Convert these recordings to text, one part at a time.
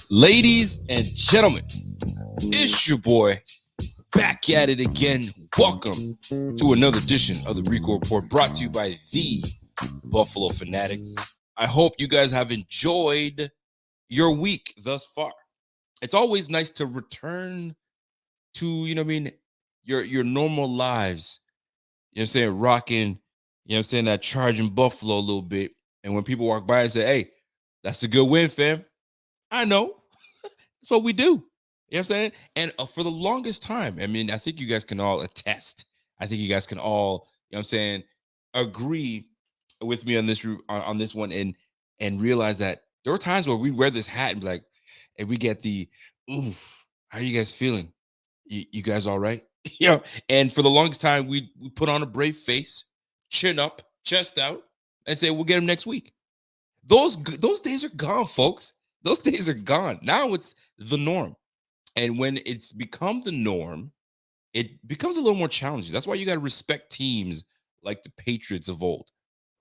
Ladies and gentlemen, it's your boy back at it again. Welcome to another edition of the Rico Report, brought to you by the Buffalo Fanatics. I hope you guys have enjoyed your week thus far. It's always nice to return to, your normal lives. You know what I'm saying? Rocking, that charging Buffalo a little bit. And when people walk by and say, hey, that's a good win, fam. I know. That's what we do. You know what I'm saying? And for the longest time, I think you guys can all attest. I think you guys can all, agree with me on this one and realize that there were times where we wear this hat and be like, and we get the, ooh, how are you guys feeling? You guys all right? And for the longest time, we put on a brave face, chin up, chest out, and say, we'll get them next week. Those days are gone, folks. Those days are gone. Now it's the norm. And when it's become the norm, it becomes a little more challenging. That's why you got to respect teams like the Patriots of old,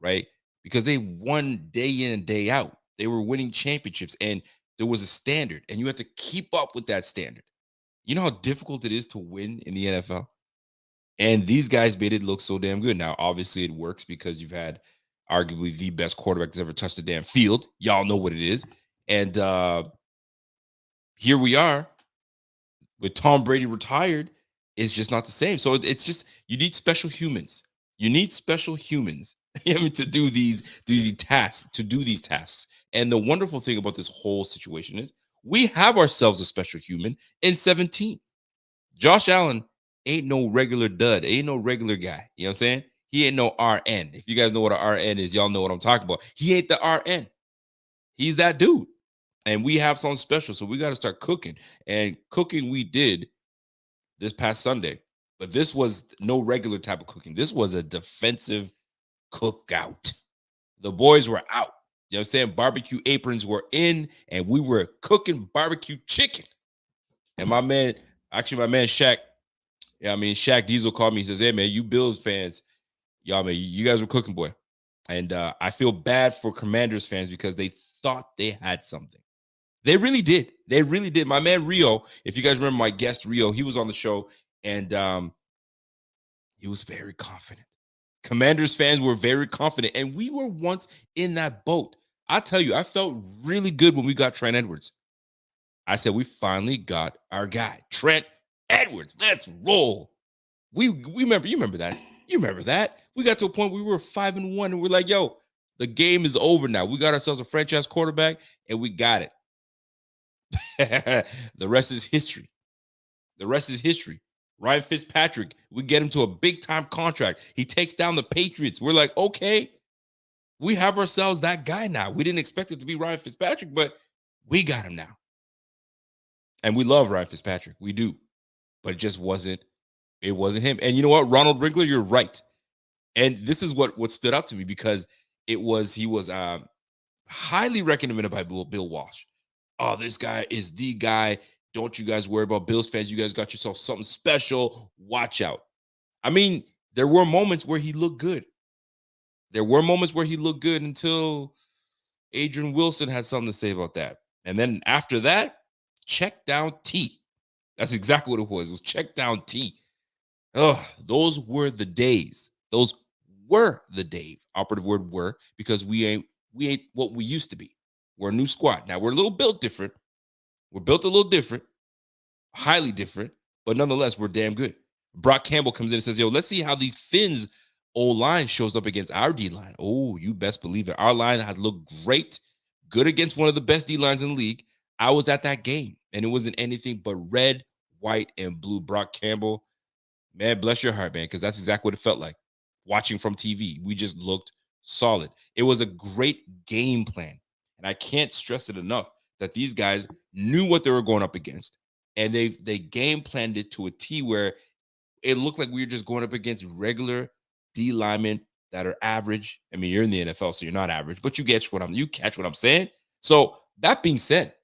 right? Because they won day in and day out. They were winning championships, and there was a standard, and you had to keep up with that standard. You know how difficult it is to win in the NFL? And these guys made it look so damn good. Now, obviously, it works because you've had arguably the best quarterback that's ever touched the damn field. Y'all know what it is. And here we are with Tom Brady retired. It's just not the same. So it's just, you need special humans. You need special humans to do these tasks. And the wonderful thing about this whole situation is we have ourselves a special human in 17. Josh Allen ain't no regular dud. Ain't no regular guy. You know what I'm saying? He ain't no RN. If you guys know what an RN is, y'all know what I'm talking about. He ain't the RN. He's that dude. And we have something special, so we got to start cooking. And cooking we did this past Sunday. But this was no regular type of cooking. This was a defensive cookout. The boys were out. You know what I'm saying? Barbecue aprons were in, and we were cooking barbecue chicken. And my man Shaq, Shaq Diesel called me. He says, hey, man, you Bills fans, y'all, man, you guys were cooking, boy. And I feel bad for Commanders fans because they thought they had something. They really did. They really did. My man Rio, if you guys remember my guest Rio, he was on the show, and he was very confident. Commanders fans were very confident, and we were once in that boat. I tell you, I felt really good when we got Trent Edwards. I said, we finally got our guy, Trent Edwards. Let's roll. We remember, you remember that. You remember that. We got to a point where we were 5-1, and we're like, yo, the game is over now. We got ourselves a franchise quarterback, and we got it. The rest is history. The rest is history. Ryan Fitzpatrick, we get him to a big-time contract. He takes down the Patriots. We're like, okay, we have ourselves that guy now. We didn't expect it to be Ryan Fitzpatrick, but we got him now. And we love Ryan Fitzpatrick. We do. But it just wasn't him. And you know what, Ronald Wrinkler, you're right. And this is what stood out to me because he was highly recommended by Bill Walsh. Oh, this guy is the guy. Don't you guys worry about Bills fans. You guys got yourself something special. Watch out. There were moments where he looked good. There were moments where he looked good until Adrian Wilson had something to say about that. And then after that, check down T. That's exactly what it was. It was check down T. Oh, those were the days. Those were the days. Operative word were, because we ain't what we used to be. We're a new squad. Now, we're a little built different. We're built a little different, highly different, but nonetheless, we're damn good. Brock Campbell comes in and says, yo, let's see how these Finns O-line shows up against our D-line. Oh, you best believe it. Our line has looked great, good against one of the best D-lines in the league. I was at that game, and it wasn't anything but red, white, and blue. Brock Campbell, man, bless your heart, man, because that's exactly what it felt like. Watching from TV, we just looked solid. It was a great game plan. And I can't stress it enough that these guys knew what they were going up against, and they game planned it to a T where it looked like we were just going up against regular D linemen that are average. I mean, you're in the NFL, so you're not average, but you catch what I'm saying. So that being said,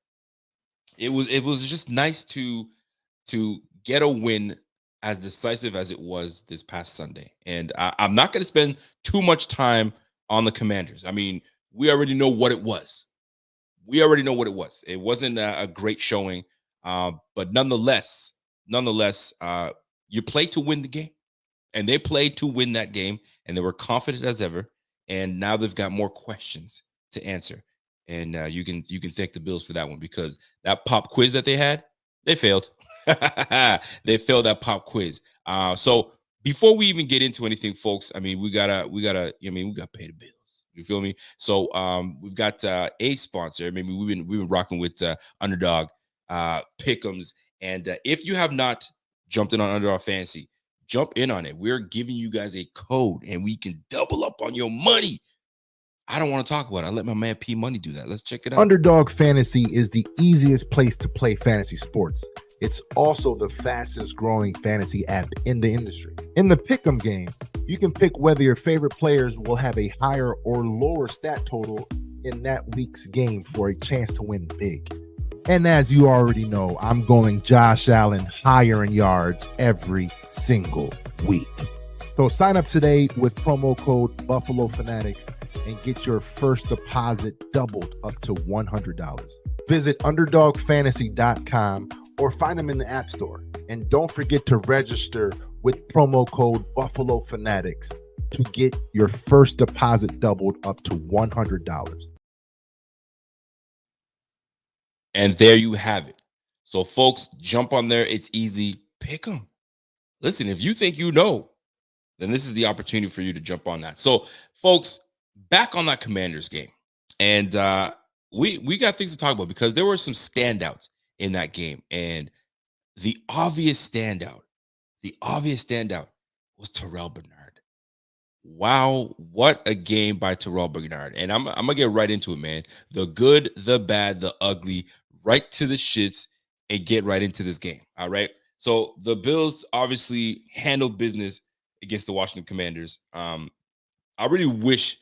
it was just nice to get a win as decisive as it was this past Sunday. And I'm not going to spend too much time on the Commanders. I mean, we already know what it was. It wasn't a great showing, but nonetheless, you play to win the game, and they played to win that game, and they were confident as ever. And now they've got more questions to answer, and you can thank the Bills for that one, because that pop quiz that they had, they failed. They failed that pop quiz. So before we even get into anything, folks, I mean, we gotta pay the bills. You feel me? So we've got a sponsor. Maybe we've been rocking with Underdog Pick'ems, and if you have not jumped in on Underdog Fantasy, jump in on it. We're giving you guys a code, and we can double up on your money. I don't want to talk about it. I let my man P Money do that. Let's check it out. Underdog Fantasy is the easiest place to play fantasy sports. It's also the fastest growing fantasy app in the industry. In the Pick'em game, you can pick whether your favorite players will have a higher or lower stat total in that week's game for a chance to win big. And as you already know, I'm going Josh Allen higher in yards every single week. So sign up today with promo code Buffalo Fanatics and get your first deposit doubled up to $100. Visit UnderdogFantasy.com or find them in the App Store. And don't forget to register with promo code Buffalo Fanatics to get your first deposit doubled up to $100. And there you have it. So, folks, jump on there. It's easy. Pick them. Listen, if you think you know, then this is the opportunity for you to jump on that. So, folks, back on that Commanders game. And we got things to talk about, because there were some standouts in that game. And the obvious standout was Tyrrel Bernard. Wow, what a game by Tyrrel Bernard. And I'm going to get right into it, man. The good, the bad, the ugly, right to the shits, and get right into this game. All right. So the Bills obviously handled business against the Washington Commanders. I really wish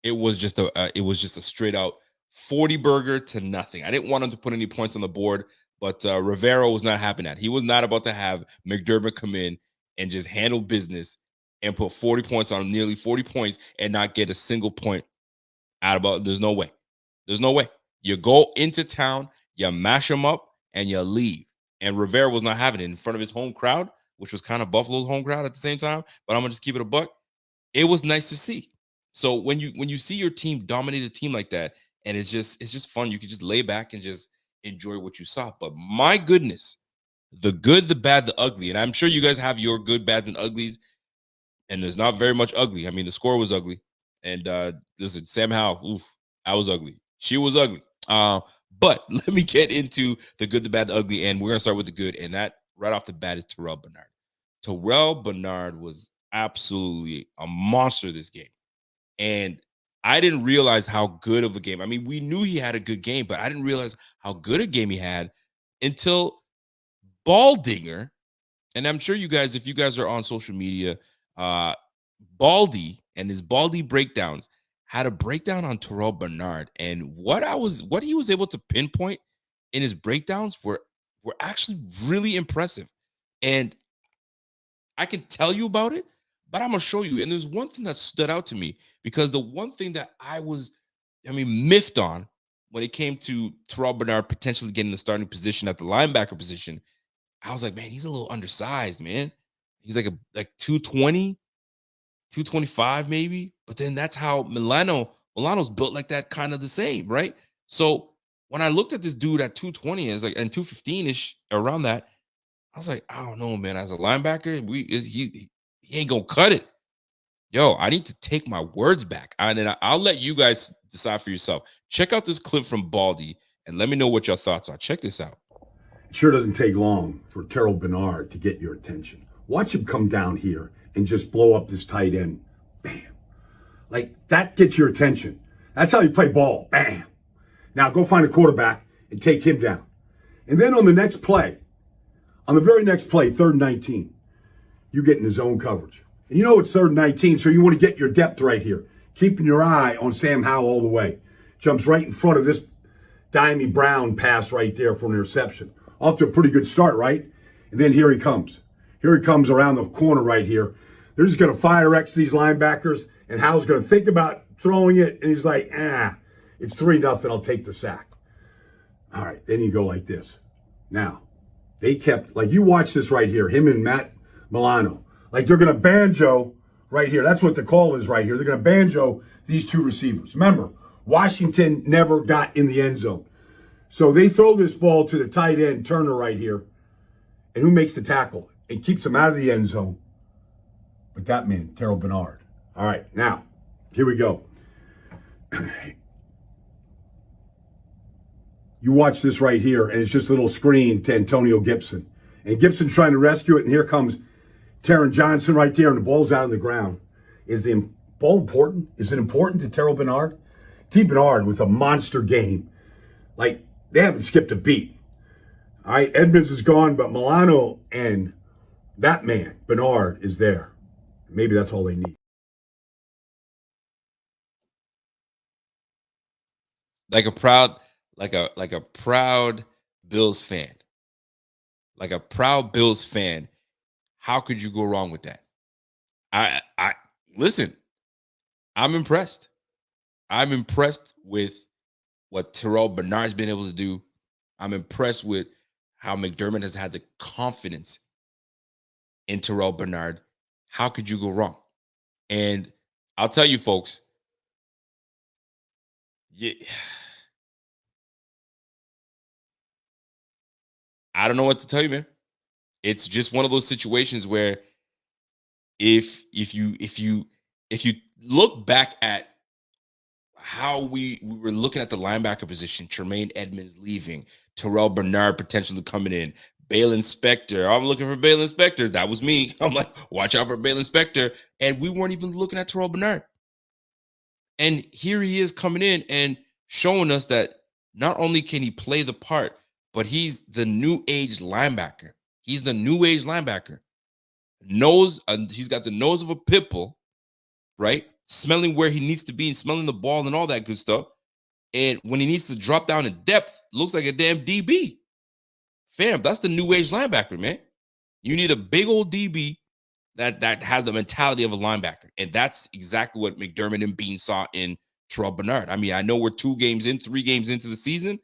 it was just a straight out 40 burger to nothing. I didn't want him to put any points on the board, but Rivera was not having that. He was not about to have McDermott come in and just handle business and put 40 points on him, nearly 40 points, and not get a single point out of it. There's no way. You go into town, you mash them up, and you leave. And Rivera was not having it in front of his home crowd, which was kind of Buffalo's home crowd at the same time. But I'm gonna just keep it a buck. It was nice to see. So when you see your team dominate a team like that, and it's just fun, you can just lay back and just enjoy what you saw. But my goodness, the good, the bad, the ugly, and I'm sure you guys have your good, bads, and uglies. And there's not very much ugly. I mean, the score was ugly. And listen, Sam Howell, I was ugly. She was ugly. But let me get into the good, the bad, the ugly. And we're going to start with the good. And that right off the bat is Tyrrel Bernard. Tyrrel Bernard was absolutely a monster this game. And I didn't realize how good of a game. I mean, we knew he had a good game, but I didn't realize how good a game he had until Baldinger. And I'm sure you guys, if you guys are on social media, Baldy and his Baldy breakdowns had a breakdown on Tyrrel Bernard, and what he was able to pinpoint in his breakdowns were actually really impressive. And I can tell you about it, but I'm gonna show you. And there's one thing that stood out to me, because the one thing that I was, miffed on when it came to Tyrrel Bernard potentially getting the starting position at the linebacker position, I was like, man, he's a little undersized, man. He's like 220, 225 maybe. But then that's how Milano's built like that, kind of the same, right? So when I looked at this dude at 220, and 215-ish around that, I was like, I don't know, man. As a linebacker, he ain't gonna cut it. Yo, I need to take my words back. And then I'll let you guys decide for yourself. Check out this clip from Baldy and let me know what your thoughts are. Check this out. It sure doesn't take long for Tyrrel Bernard to get your attention. Watch him come down here and just blow up this tight end. Bam. Like, that gets your attention. That's how you play ball. Bam. Now go find a quarterback and take him down. And then on the next play, on the very next play, 3rd and 19, you get in the zone coverage. And you know it's 3rd and 19, so you want to get your depth right here. Keeping your eye on Sam Howell all the way. Jumps right in front of this Dimey Brown pass right there for an interception. Off to a pretty good start, right? And then here he comes. Here he comes around the corner right here. They're just going to fire X these linebackers, and Howell's going to think about throwing it, and he's like, it's 3-0, I'll take the sack. All right, then you go like this. Now, they kept, like you watch this right here, him and Matt Milano. Like they're going to banjo right here. That's what the call is right here. They're going to banjo these two receivers. Remember, Washington never got in the end zone. So they throw this ball to the tight end, Turner right here. And who makes the tackle and keeps him out of the end zone? But that man, Tyrrel Bernard. All right, now, here we go. You watch this right here, and it's just a little screen to Antonio Gibson. And Gibson's trying to rescue it, and here comes Taron Johnson right there, and the ball's out of the ground. Is the ball important? Is it important to Tyrrel Bernard? T. Bernard with a monster game. Like, they haven't skipped a beat. All right, Edmonds is gone, but Milano and that man, Bernard, is there. Maybe that's all they need. Like a proud Bills fan. Like a proud Bills fan. How could you go wrong with that? I listen, I'm impressed. I'm impressed with what Tyrrel Bernard's been able to do. I'm impressed with how McDermott has had the confidence in Tyrrel Bernard. How could you go wrong? And I'll tell you, folks, I don't know what to tell you, man. It's just one of those situations where if you look back at how we were looking at the linebacker position, Tremaine Edmonds leaving, Tyrrel Bernard potentially coming in, Bale Inspector. I'm looking for Bale Inspector. That was me. I'm like, watch out for Bale Inspector. And we weren't even looking at Tyrrel Bernard. And here he is coming in and showing us that not only can he play the part, but he's the new age linebacker. He's the new age linebacker. He's got the nose of a pit bull, right? Smelling where he needs to be and smelling the ball and all that good stuff. And when he needs to drop down in depth, looks like a damn DB. Fam, that's the new age linebacker, man. You need a big old DB that has the mentality of a linebacker. And that's exactly what McDermott and Bean saw in Tyrrel Bernard. I mean, I know we're 3 games into the season,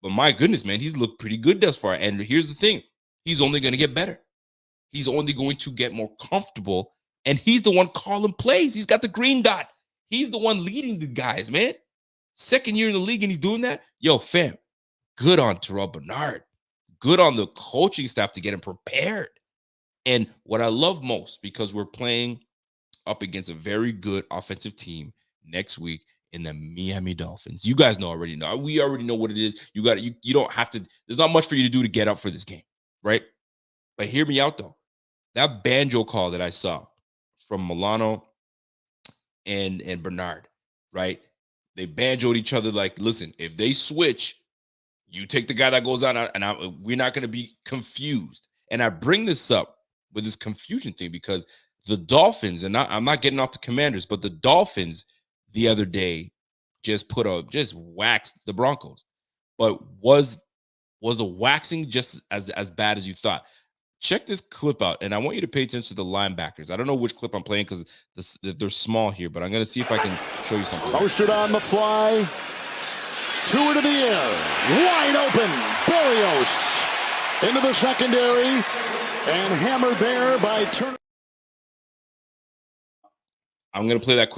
but my goodness, man, he's looked pretty good thus far. And here's the thing. He's only going to get better. He's only going to get more comfortable. And he's the one calling plays. He's got the green dot. He's the one leading the guys, man. 2nd year in the league and he's doing that. Yo, fam, good on Tyrrel Bernard. Good on the coaching staff to get him prepared. And what I love most, because we're playing up against a very good offensive team next week in the Miami Dolphins. You guys already know. We already know what it is. You don't have to. There's not much for you to do to get up for this game, right? But hear me out, though. That banjo call that I saw from Milano and Bernard, right? They banjoed each other like, listen, if they switch, you take the guy that goes out, and we're not going to be confused. And I bring this up with this confusion thing because the Dolphins, and I'm not getting off the Commanders, but the Dolphins the other day just waxed the Broncos. But was the waxing just as bad as you thought? Check this clip out, and I want you to pay attention to the linebackers. I don't know which clip I'm playing because they're small here, but I'm going to see if I can show you something. Posted on the fly. 2 into the air. Wide open. Berrios into the secondary and hammered there by Turner. I'm going to play that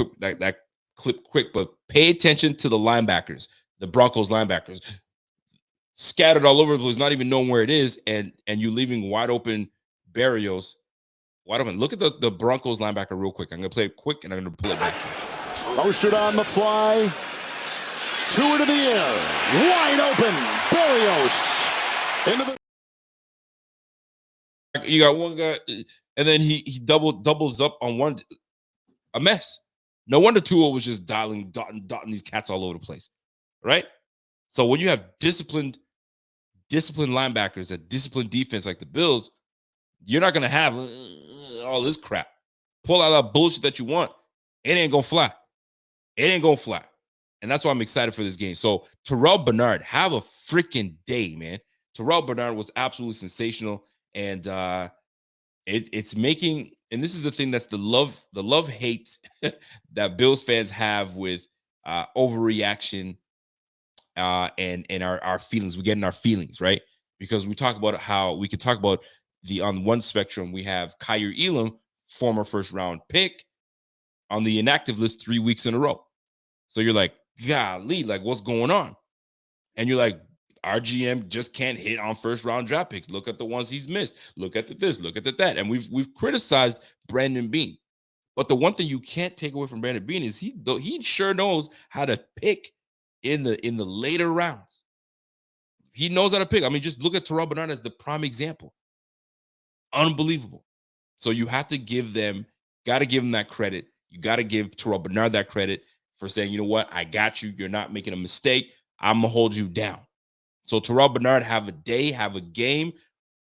clip quick, but pay attention to the linebackers, the Broncos linebackers. Scattered all over the place, not even knowing where it is, and you leaving wide open Berrios wide open. Look at the Broncos linebacker real quick. I'm going to play it quick, and I'm going to pull it back. Posted on the fly. 2 into the air. Wide open. Berrios into the. You got one guy, and then he doubles up on one. A mess. No wonder Tua was just dotting these cats all over the place, right? So when you have disciplined linebackers, a disciplined defense like the Bills, you're not going to have all this crap. pull out that bullshit that you want, it ain't gonna fly. It ain't gonna fly. And that's why I'm excited for this game. So Tyrrel Bernard, have a freaking day, man. Tyrrel Bernard was absolutely sensational. And it's making, and this is the thing that's the love hate that Bills fans have with overreaction and our feelings. We get in our feelings, right? Because we talk about how we could talk about on one spectrum, we have Kyer Elam, former first round pick, on the inactive list 3 weeks in a row. So you're like, golly, like what's going on? And you're like, our GM just can't hit on first round draft picks. Look at the ones he's missed. Look at this, look at that. And we've criticized Brandon Beane. But the one thing you can't take away from Brandon Beane is he sure knows how to pick in the later rounds. He knows how to pick. I mean, just look at Tyrrel Bernard as the prime example. Unbelievable. So you have to give them that credit. You got to give Tyrrel Bernard that credit for saying, you know what, I got you. You're not making a mistake. I'm going to hold you down. So Tyrrel Bernard, have a day, have a game.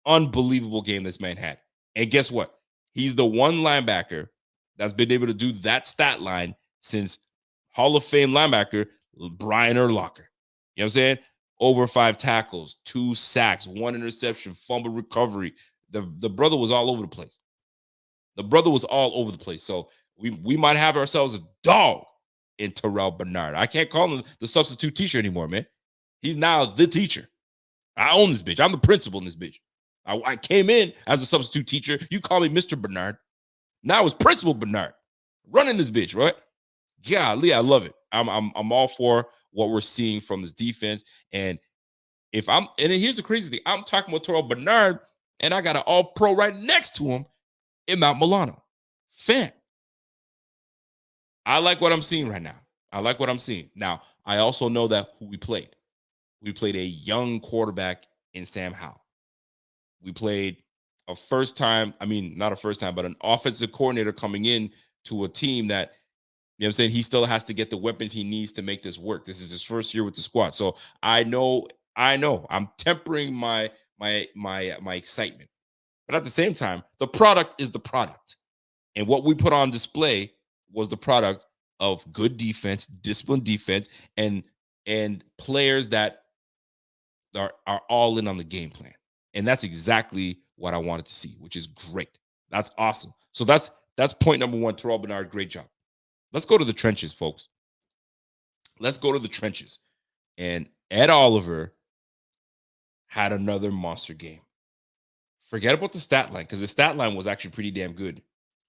Unbelievable game this man had. And guess what? He's the one linebacker that's been able to do that stat line since Hall of Fame linebacker Brian Urlacher. You know what I'm saying? Over 5 tackles, 2 sacks, 1 interception, fumble recovery. The brother was all over the place. The brother was all over the place. So we might have ourselves a dog in Tyrrel Bernard. I can't call him the substitute teacher anymore, man. He's now the teacher. I own this bitch. I'm the principal in this bitch. I came in as a substitute teacher. You call me Mr. Bernard. Now it's Principal Bernard running this bitch, right? Golly, I love it. I'm all for what we're seeing from this defense. And here's the crazy thing. I'm talking about Tyrrel Bernard, and I got an all-pro right next to him in Mount Milano. Fam. I like what I'm seeing right now. I like what I'm seeing. Now, I also know that who we played. We played a young quarterback in Sam Howell. We played not a first time, but an offensive coordinator coming in to a team that, you know what I'm saying, he still has to get the weapons he needs to make this work. This is his first year with the squad. So I know I'm tempering my excitement. But at the same time, the product is the product. And what we put on display was the product of good defense, disciplined defense, and players that are all in on the game plan. And that's exactly what I wanted to see, which is great. That's awesome. So that's point number 1. Tyrrel Bernard, great job. Let's go to the trenches, folks. Let's go to the trenches. And Ed Oliver had another monster game. Forget about the stat line, because the stat line was actually pretty damn good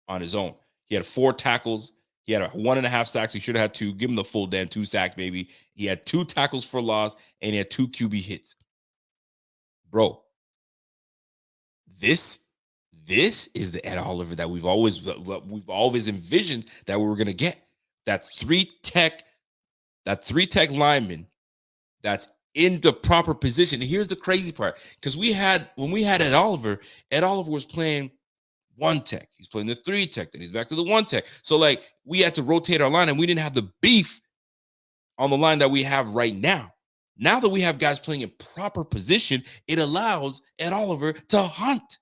on his own. He had 4 tackles. He had 1.5 sacks. He should have had 2. Give him the full damn 2 sacks, baby. He had 2 tackles for loss, and he had 2 QB hits. Bro, this is the Ed Oliver that we've always envisioned that we were going to get. That 3-tech lineman that's in the proper position. And here's the crazy part, because when we had Ed Oliver was playing 1-tech. He's playing the 3-tech, then he's back to the 1-tech. So like we had to rotate our line, and we didn't have the beef on the line that we have right now. Now that we have guys playing in proper position, it allows Ed Oliver to hunt.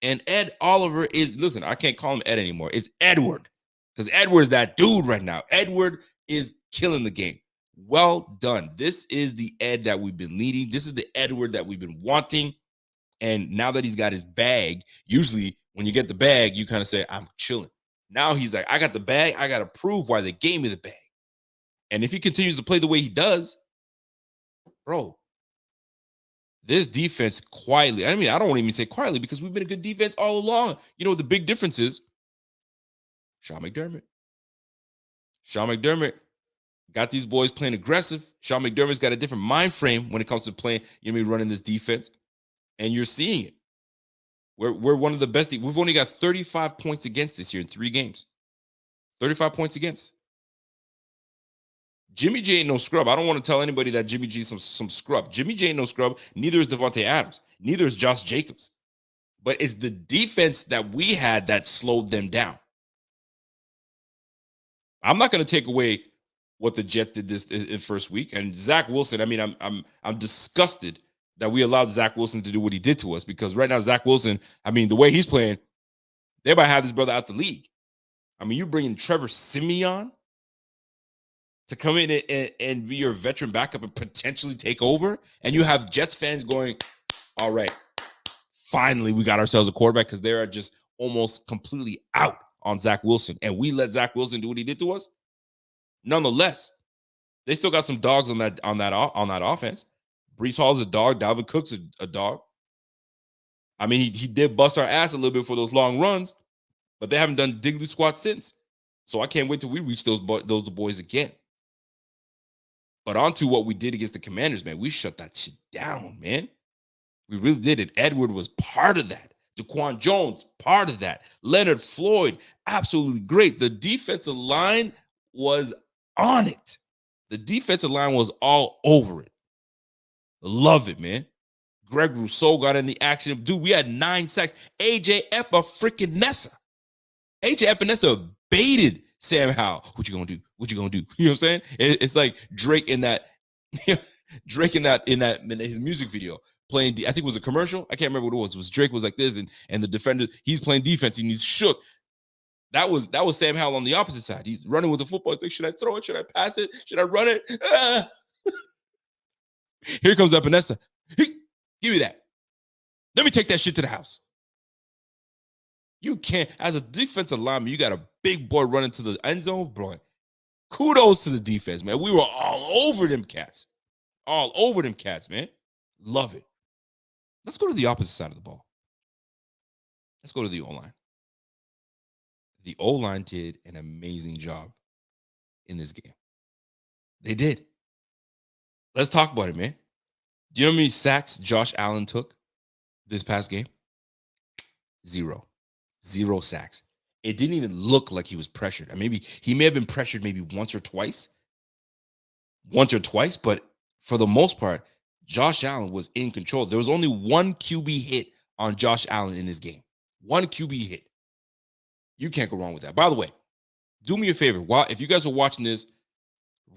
And Ed Oliver listen, I can't call him Ed anymore. It's Edward, because Edward's that dude right now. Edward is killing the game. Well done. This is the Ed that we've been leading. This is the Edward that we've been wanting. And now that he's got his bag, usually when you get the bag, you kind of say, I'm chilling. Now he's like, I got the bag. I got to prove why they gave me the bag. And if he continues to play the way he does, bro, this defense quietly, I don't even say quietly, because we've been a good defense all along. You know what the big difference is? Sean McDermott got these boys playing aggressive. Sean McDermott's got a different mind frame when it comes to playing, running this defense. And you're seeing it. We're one of the best. We've only got 35 points against this year in 3 games. 35 points against. Jimmy G ain't no scrub. I don't want to tell anybody that Jimmy G is some scrub. Jimmy G ain't no scrub. Neither is Devontae Adams. Neither is Josh Jacobs. But it's the defense that we had that slowed them down. I'm not going to take away what the Jets did this in first week. And Zach Wilson, I'm disgusted that we allowed Zach Wilson to do what he did to us, because right now Zach Wilson, the way he's playing, they might have this brother out the league. I mean, you bringing Trevor Siemian to come in and be your veteran backup and potentially take over, and you have Jets fans going, all right, finally we got ourselves a quarterback, because they are just almost completely out on Zach Wilson, and we let Zach Wilson do what he did to us. Nonetheless, they still got some dogs on that offense. Breece Hall's a dog. Dalvin Cook's a dog. I mean, he did bust our ass a little bit for those long runs, but they haven't done diggly squat since. So I can't wait till we reach those boys again. But on to what we did against the Commanders, man. We shut that shit down, man. We really did it. Edward was part of that. Daquan Jones, part of that. Leonard Floyd, absolutely great. The defensive line was on it. The defensive line was all over it. Love it, man. Greg Rousseau got in the action. Dude, we had 9 sacks. AJ Epinesa. AJ Epinesa baited Sam Howell. What you gonna do? What you gonna do? You know what I'm saying? It's like Drake in that, Drake in his music video playing. I think it was a commercial. I can't remember what it was. It was Drake was like this, and the defender, he's playing defense and he's shook. That was Sam Howell on the opposite side. He's running with the football. It's like, should I throw it? Should I pass it? Should I run it? Here comes Epinesa. Give me that. Let me take that shit to the house. You can't, as a defensive lineman, you got a big boy running to the end zone, boy. Kudos to the defense, man. We were all over them cats. All over them cats, man. Love it. Let's go to the opposite side of the ball. Let's go to the O-line. The O-line did an amazing job in this game. They did. Let's talk about it, man. Do you know how many sacks Josh Allen took this past game? 0. 0 sacks. It didn't even look like he was pressured. Maybe he may have been pressured maybe once or twice, but for the most part, Josh Allen was in control. There was only one QB hit on Josh Allen in this game. One QB hit. You can't go wrong with that. By the way, do me a favor. If you guys are watching this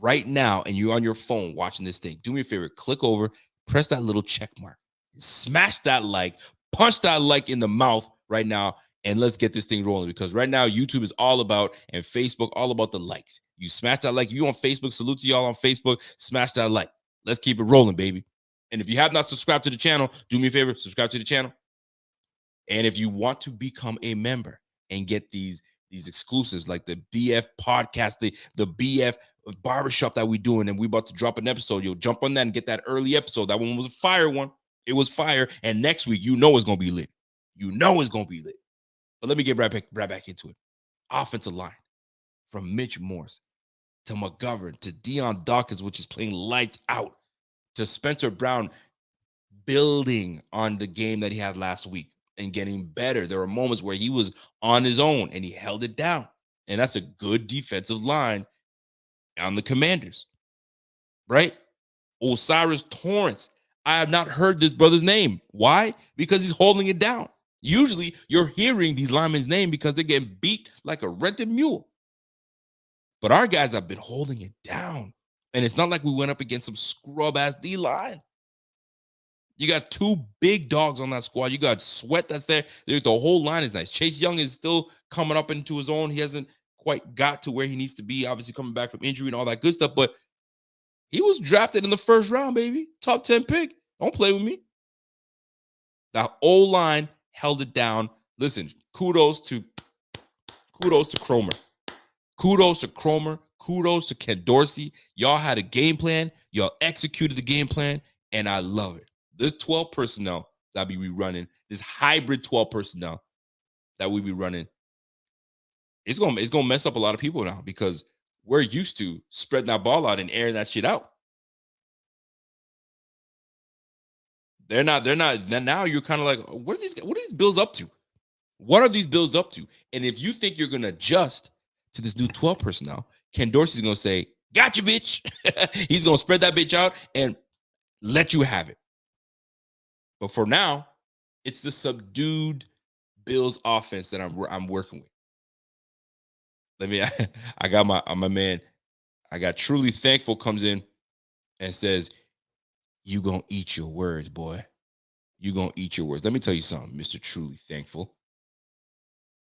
right now and you're on your phone watching this thing, do me a favor. Click over, press that little check mark, smash that like, punch that like in the mouth right now, and let's get this thing rolling, because right now YouTube is all about, and Facebook all about the likes. You smash that like. You on Facebook, salute to y'all on Facebook, smash that like. Let's keep it rolling, baby. And if you have not subscribed to the channel, do me a favor, subscribe to the channel. And if you want to become a member and get these exclusives like the BF podcast, the BF barbershop that we doing, and we about to drop an episode, you'll jump on that and get that early episode. That one was a fire one. It was fire. And next week, you know it's going to be lit. You know it's going to be lit. But let me get right back into it. Offensive line, from Mitch Morse to McGovern to Dion Dawkins, which is playing lights out, to Spencer Brown building on the game that he had last week and getting better. There were moments where he was on his own and he held it down. And that's a good defensive line on the Commanders, right? Osiris Torrance. I have not heard this brother's name. Why? Because he's holding it down. Usually you're hearing these linemen's name because they're getting beat like a rented mule. But our guys have been holding it down. And it's not like we went up against some scrub-ass D-line. You got 2 big dogs on that squad. You got Sweat that's there. The whole line is nice. Chase Young is still coming up into his own. He hasn't quite got to where he needs to be, obviously coming back from injury and all that good stuff. But he was drafted in the first round, baby. Top 10 pick. Don't play with me. The O-line held it down. Listen, kudos to Cromer. Kudos to Cromer. Kudos to Ken Dorsey. Y'all had a game plan. Y'all executed the game plan, and I love it. This 12 personnel that we be running, this hybrid 12 personnel that we be running, it's gonna mess up a lot of people now, because we're used to spreading that ball out and airing that shit out. They're not. Then now you're kind of like, what are these Bills up to? What are these Bills up to? And if you think you're gonna adjust to this new 12 personnel, Ken Dorsey's gonna say, "Gotcha, bitch." He's gonna spread that bitch out and let you have it. But for now, it's the subdued Bills offense that I'm working with. I got my man. I got Truly Thankful comes in and says, "You gonna eat your words, boy. You gonna eat your words." Let me tell you something, Mr. Truly Thankful.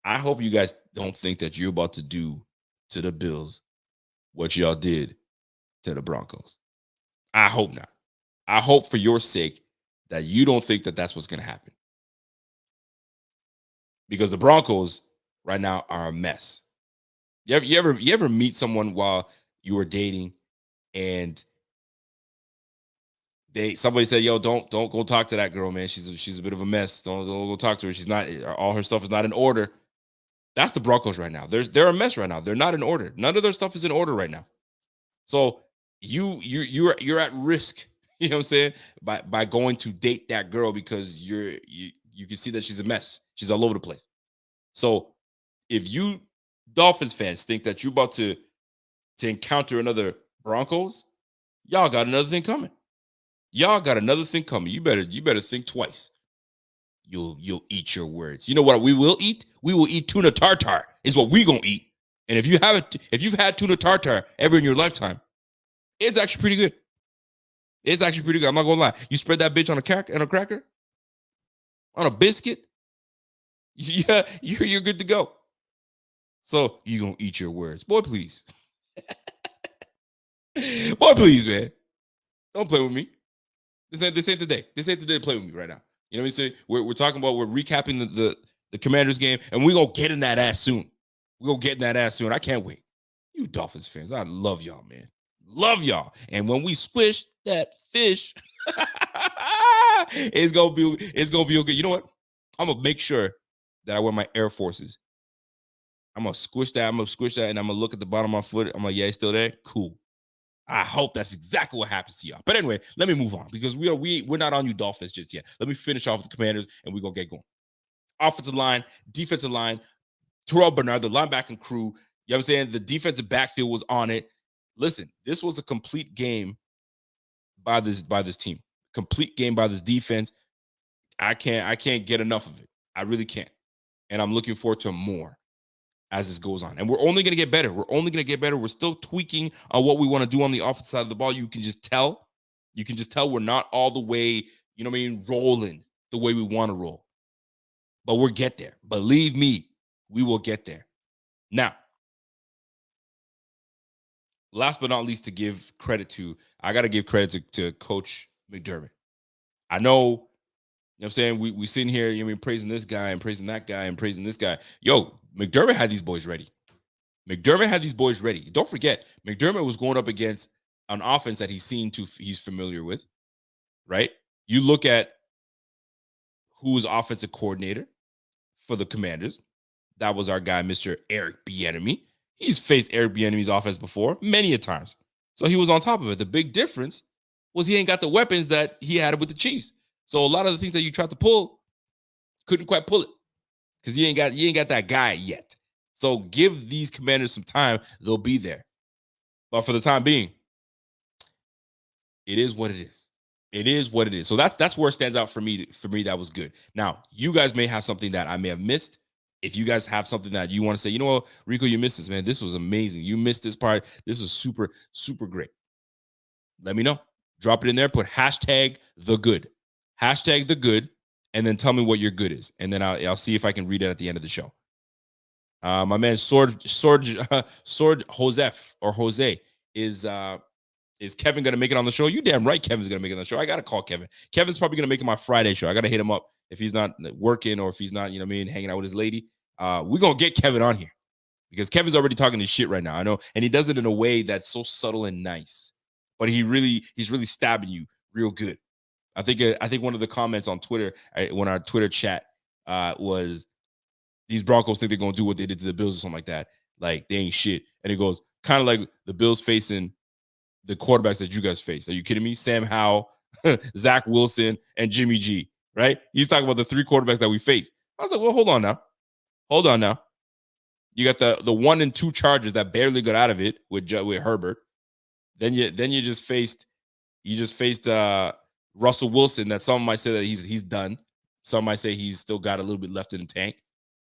I hope you guys don't think that you're about to do to the Bills what y'all did to the Broncos. I hope not. I hope for your sake that you don't think that that's what's going to happen. Because the Broncos right now are a mess. You ever meet someone while you were dating and somebody said, "Yo, don't go talk to that girl, man. She's a bit of a mess. Don't go talk to her. She's not, all her stuff is not in order." That's the Broncos right now. They're a mess right now. They're not in order. None of their stuff is in order right now. So you're at risk. You know what I'm saying? By going to date that girl because you can see that she's a mess. She's all over the place. So if you Dolphins fans think that you're about to encounter another Broncos, y'all got another thing coming. Y'all got another thing coming. You better think twice. You'll eat your words. You know what we will eat? We will eat tuna tartare. Is what we gonna eat. And if you've had tuna tartare ever in your lifetime, it's actually pretty good. It's actually pretty good. I'm not gonna lie. You spread that bitch on a cracker, on a biscuit. Yeah, you're good to go. So you gonna eat your words, boy? Please, boy, please, man, don't play with me. This ain't the day. This ain't the day to play with me right now. You know what I'm saying? We're talking about, we're recapping the Commanders game, and we're gonna get in that ass soon. We're gonna get in that ass soon. I can't wait. You Dolphins fans, I love y'all, man. Love y'all. And when we squish that fish, it's gonna be good. You know what? I'm gonna make sure that I wear my Air Forces. I'm gonna squish that, and I'm gonna look at the bottom of my foot. I'm like, yeah, it's still there. Cool. I hope that's exactly what happens to y'all. But anyway, let me move on because we're not on you Dolphins just yet. Let me finish off with the Commanders, and we're gonna get going. Offensive line, defensive line, Tyrrel Bernard, the linebacking crew. You know what I'm saying? The defensive backfield was on it. Listen, this was a complete game by this team. Complete game by this defense. I can't get enough of it. I really can't. And I'm looking forward to more as this goes on. And we're only going to get better. We're still tweaking on what we want to do on the offensive side of the ball. You can just tell. We're not all the way, you know what I mean, rolling the way we want to roll. But we'll get there. Believe me, we will get there. Now, last but not least, I got to give credit to Coach McDermott. I know, you know what I'm saying, we sitting here, you know what I mean, praising this guy and praising that guy and praising this guy. Yo, McDermott had these boys ready. Don't forget, McDermott was going up against an offense that he's familiar with, right? You look at who was offensive coordinator for the Commanders. That was our guy, Mr. Eric Bieniemy. He's faced Eric Bieniemy's offense before many a times. So he was on top of it. The big difference was he ain't got the weapons that he had with the Chiefs. So a lot of the things that you tried to pull, couldn't quite pull it because you ain't got that guy yet. So give these Commanders some time; they'll be there. But for the time being, it is what it is. It is what it is. So that's where it stands out for me. For me, that was good. Now you guys may have something that I may have missed. If you guys have something that you want to say, you know what, Rico, you missed this, man. This was amazing. You missed this part. This was super, super great. Let me know. Drop it in there. Put hashtag the good, and then tell me what your good is. And then I'll see if I can read it at the end of the show. My man Sword Joseph or Jose is Kevin going to make it on the show? You damn right Kevin's going to make it on the show. I got to call Kevin. Kevin's probably going to make it my Friday show. I got to hit him up if he's not working or if he's not, you know what I mean, hanging out with his lady. We're going to get Kevin on here because Kevin's already talking his shit right now. I know. And he does it in a way that's so subtle and nice. But he's really stabbing you real good. I think one of the comments on Twitter, when our Twitter chat was, these Broncos think they're going to do what they did to the Bills or something like that. Like, they ain't shit. And it goes, kind of like the Bills facing the quarterbacks that you guys face. Are you kidding me? Sam Howell, Zach Wilson, and Jimmy G, right? He's talking about the three quarterbacks that we face. I was like, well, hold on now. You got the 1 and 2 Chargers that barely got out of it with Herbert. Then you just faced Russell Wilson, that some might say that he's done. Some might say he's still got a little bit left in the tank.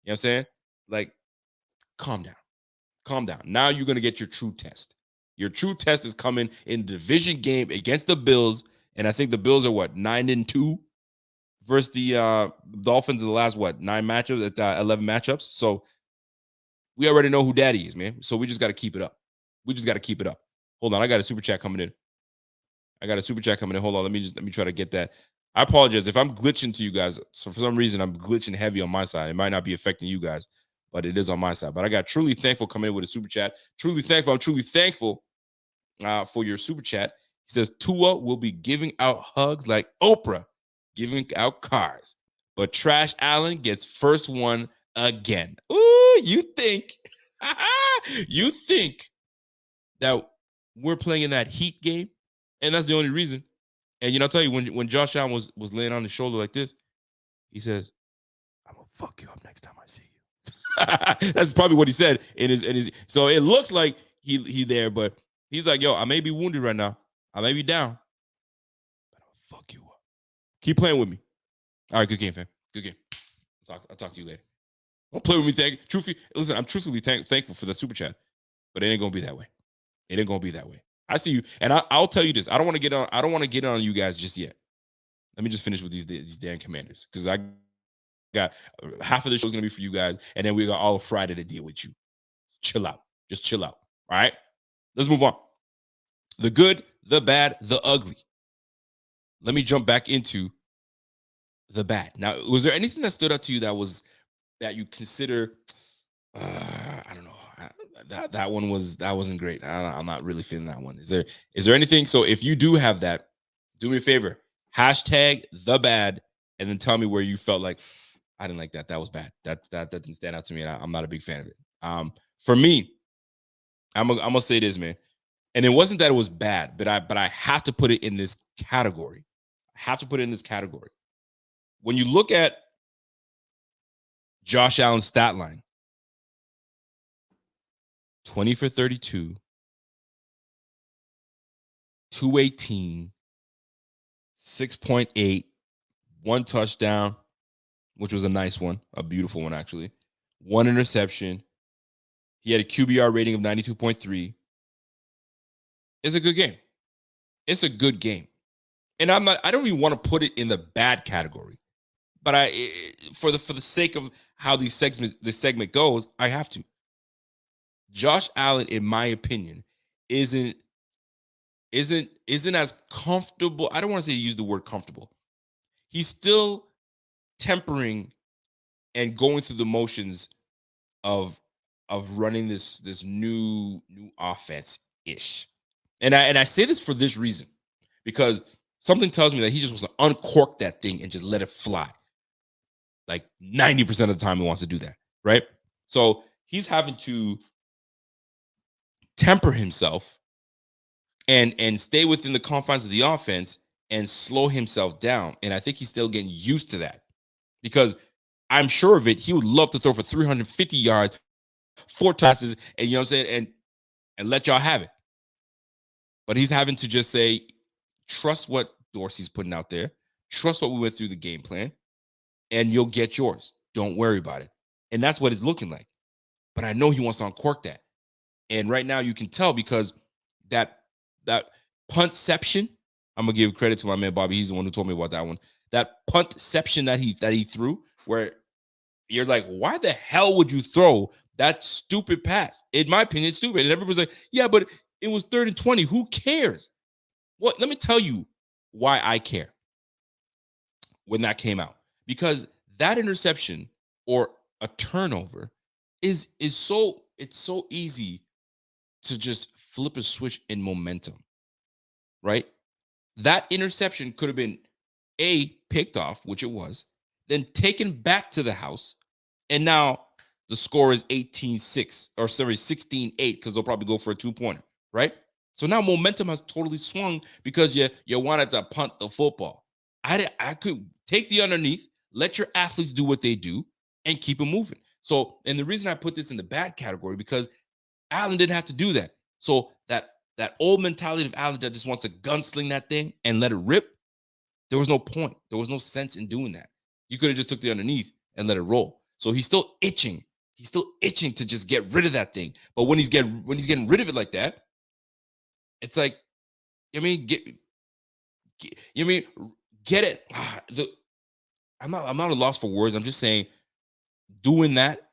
You know what I'm saying? Like, calm down. Now you're going to get your true test. Your true test is coming in division game against the Bills. And I think the Bills are 9-2 versus the Dolphins in the last 9 matchups, 11 matchups. So we already know who daddy is, man. So we just got to keep it up. Hold on, I got a super chat coming in. Hold on, let me try to get that. I apologize if I'm glitching to you guys. So for some reason, I'm glitching heavy on my side. It might not be affecting you guys, but it is on my side. But I got truly thankful coming in with a super chat. Truly thankful. I'm truly thankful for your super chat. He says Tua will be giving out hugs like Oprah giving out cars, but Trash Allen gets first one again. Ooh, you think that we're playing in that heat game, and that's the only reason. And I'll tell you, when Josh Allen was laying on his shoulder like this, he says, "I'm gonna fuck you up next time I see you." That's probably what he said in his. So it looks like he there, but he's like, "Yo, I may be wounded right now. I may be down, but I'm gonna fuck you up. Keep playing with me." All right, good game, fam. Good game. I'll talk to you later. Don't play with me. Listen, I'm truthfully thankful for the super chat, but it ain't gonna be that way. I see you, and I'll tell you this. I don't want to get on you guys just yet. Let me just finish with these damn Commanders, because I got half of the show is gonna be for you guys, and then we got all of Friday to deal with you. Chill out. Just chill out. All right. Let's move on. The good, the bad, the ugly. Let me jump back into the bad. Now, was there anything that stood out to you that you consider? I don't know. That wasn't great. I'm not really feeling that one. Is there anything? So if you do have that, do me a favor. Hashtag the bad, and then tell me where you felt like I didn't like that. That was bad. That didn't stand out to me, and I'm not a big fan of it. For me, I'm gonna say this, man. And it wasn't that it was bad, but I have to put it in this category. When you look at Josh Allen's stat line, 20 for 32, 218, 6.8, 1 touchdown, which was a nice one, a beautiful one, actually. 1 interception. He had a QBR rating of 92.3. It's a good game. And I don't even want to put it in the bad category. But for the sake of how this segment goes, I have to. Josh Allen, in my opinion, isn't as comfortable. I don't want to say use the word comfortable. He's still tempering and going through the motions of running this new offense ish. And I say this for this reason, because something tells me that he just wants to uncork that thing and just let it fly. Like 90% of the time he wants to do that, right? So he's having to temper himself and stay within the confines of the offense and slow himself down. And I think he's still getting used to that, because I'm sure of it. He would love to throw for 350 yards, 4 passes, and you know what I'm saying, and let y'all have it. But he's having to just say, trust what Dorsey's putting out there. Trust what we went through the game plan, and you'll get yours. Don't worry about it. And that's what it's looking like. But I know he wants to uncork that. And right now you can tell, because that puntception, I'm going to give credit to my man Bobby. He's the one who told me about that one. That puntception that he threw, where you're like, why the hell would you throw that stupid pass? In my opinion, it's stupid. And everybody's like, yeah, but it was 3rd and 20. Who cares? What? Let me tell you why I care when that came out. Because that interception or a turnover it's so easy to just flip a switch in momentum, right? That interception could have been picked off, which it was, then taken back to the house, and now the score is 18-6, or sorry, 16-8, because they'll probably go for a 2-pointer, right? So now momentum has totally swung because you wanted to punt the football. I could take the underneath, let your athletes do what they do, and keep it moving. So, and the reason I put this in the bad category, because Allen didn't have to do that. So that old mentality of Allen that just wants to gunsling that thing and let it rip, there was no point. There was no sense in doing that. You could have just took the underneath and let it roll. So he's still itching. He's still itching to just get rid of that thing. But when he's getting rid of it like that, it's like, get it. I'm not at a loss for words. I'm just saying doing that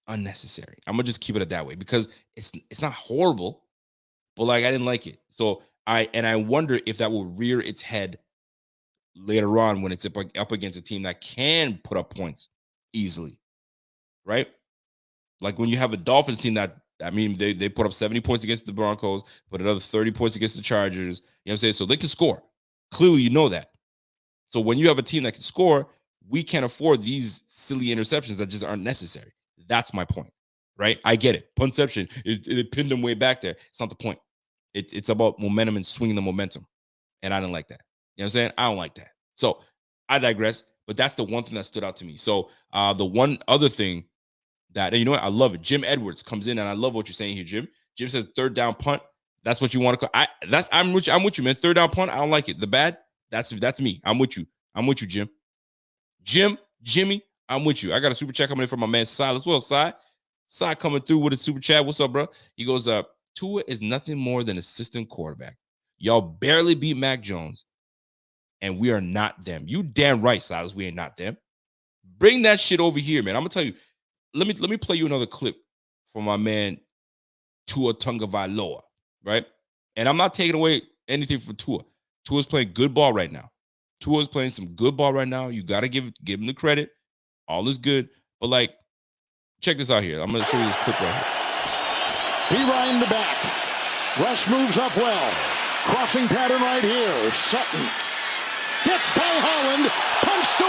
unnecessary. I'm gonna just keep it that way because it's not horrible, but like I didn't like it. So I wonder if that will rear its head later on when it's up against a team that can put up points easily, right? Like when you have a Dolphins team that, I mean, they put up 70 points against the Broncos, put another 30 points against the Chargers. You know what I'm saying? So they can score. Clearly, you know that. So when you have a team that can score, we can't afford these silly interceptions that just aren't necessary. That's my point, right? I get it. Punception, it pinned them way back there. It's not the point. It's about momentum and swinging the momentum. And I didn't like that. You know what I'm saying? I don't like that. So I digress. But that's the one thing that stood out to me. So the one other thing that, and you know what? I love it. Jim Edwards comes in, and I love what you're saying here, Jim. Jim says third down punt. That's what you want to call. I'm with you, man. Third down punt. I don't like it. The bad. That's me. I'm with you. I'm with you, Jim. Jimmy, I'm with you. I got a super chat coming in from my man Cy as well. Cy coming through with a super chat. What's up, bro? He goes, Tua is nothing more than assistant quarterback. Y'all barely beat Mac Jones, and we are not them. You damn right, Silas. We ain't not them. Bring that shit over here, man. I'm gonna tell you. Let me play you another clip from my man Tua Tagovailoa, right? And I'm not taking away anything from Tua. Tua's playing good ball right now. Tua's playing some good ball right now. You got to give him the credit. All is good. But, like, check this out here. I'm going to show you this clip right here. Behind the back. Rush moves up well. Crossing pattern right here. Sutton gets by Holland. Punched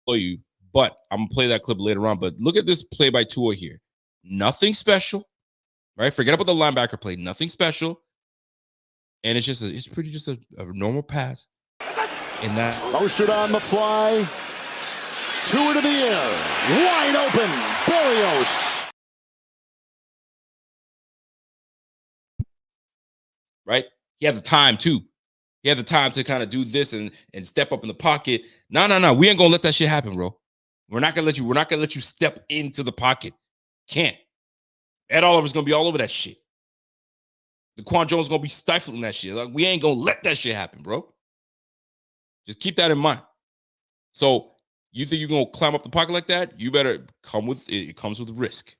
away. But I'm going to play that clip later on. But look at this play by Tua here. Nothing special, right? Forget about the linebacker play. Nothing special. And it's just a normal pass. And that posted on the fly. Tua to the air. Wide open. Berrios. Right? He had the time too. He had the time to kind of do this and step up in the pocket. No. We ain't gonna let that shit happen, bro. We're not gonna let you step into the pocket. Can't. Ed Oliver's gonna be all over that shit. Daquan Jones gonna be stifling that shit. Like, we ain't gonna let that shit happen, bro. Just keep that in mind. So you think you're gonna climb up the pocket like that? You better come with it. It comes with risk.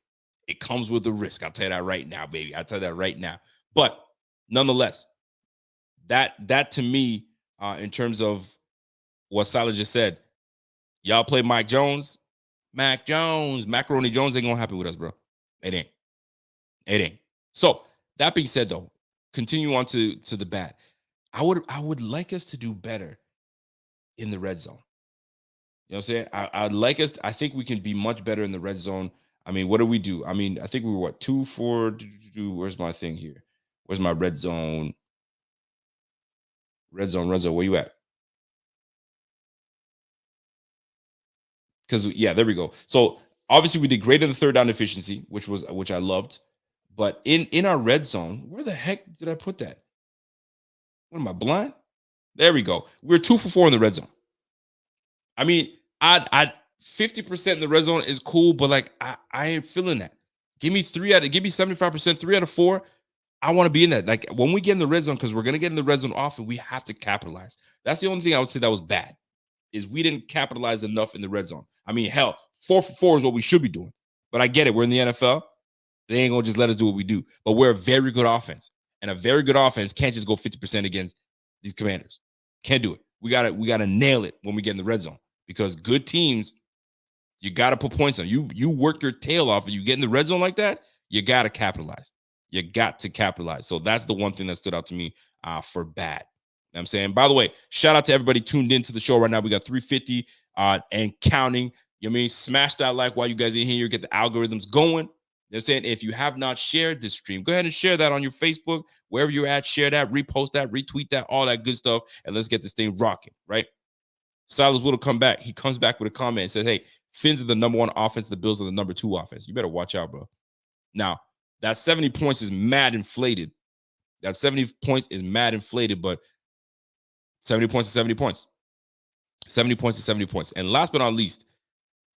It comes with the risk. I'll tell you that right now, baby. I'll tell you that right now. But nonetheless, that to me, in terms of what Salah just said, y'all play Mac Jones, Macaroni Jones ain't gonna happen with us, bro. It ain't. So that being said, though, continue on to the bat. I would like us to do better in the red zone. You know what I'm saying? I'd like us. I think we can be much better in the red zone. I mean, what do we do? I mean, I think we were 2 for. Where's my thing here? Where's my red zone? Red zone. Where you at? Because yeah, there we go. So obviously we did great in the third down efficiency, which I loved. But in our red zone, where the heck did I put that? What am I, blind? There we go. We're 2 for 4 in the red zone. I mean, I 50% in the red zone is cool, but like I ain't feeling that. Give me 75%, 3 out of 4. I want to be in that. Like when we get in the red zone, because we're gonna get in the red zone often, we have to capitalize. That's the only thing I would say that was bad, is we didn't capitalize enough in the red zone. I mean, hell, 4 for 4 is what we should be doing. But I get it. We're in the NFL. They ain't gonna just let us do what we do. But we're a very good offense. And a very good offense can't just go 50% against these Commanders. Can't do it. We gotta nail it when we get in the red zone. Because good teams, you gotta put points on. You work your tail off and you get in the red zone like that, you gotta capitalize. You got to capitalize. So that's the one thing that stood out to me for bad. You know what I'm saying? By the way, shout out to everybody tuned into the show right now. We got 350 and counting. You know what I mean? Smash that like while you guys are in here. Get the algorithms going. You know what I'm saying? If you have not shared this stream, go ahead and share that on your Facebook, wherever you're at. Share that, repost that, retweet that, all that good stuff. And let's get this thing rocking, right? Silas will come back. He comes back with a comment and says, hey, Finns are the number 1 offense. The Bills are the number 2 offense. You better watch out, bro. Now, that 70 points is mad inflated. That 70 points is mad inflated, but 70 points is 70 points. 70 points is 70 points. And last but not least,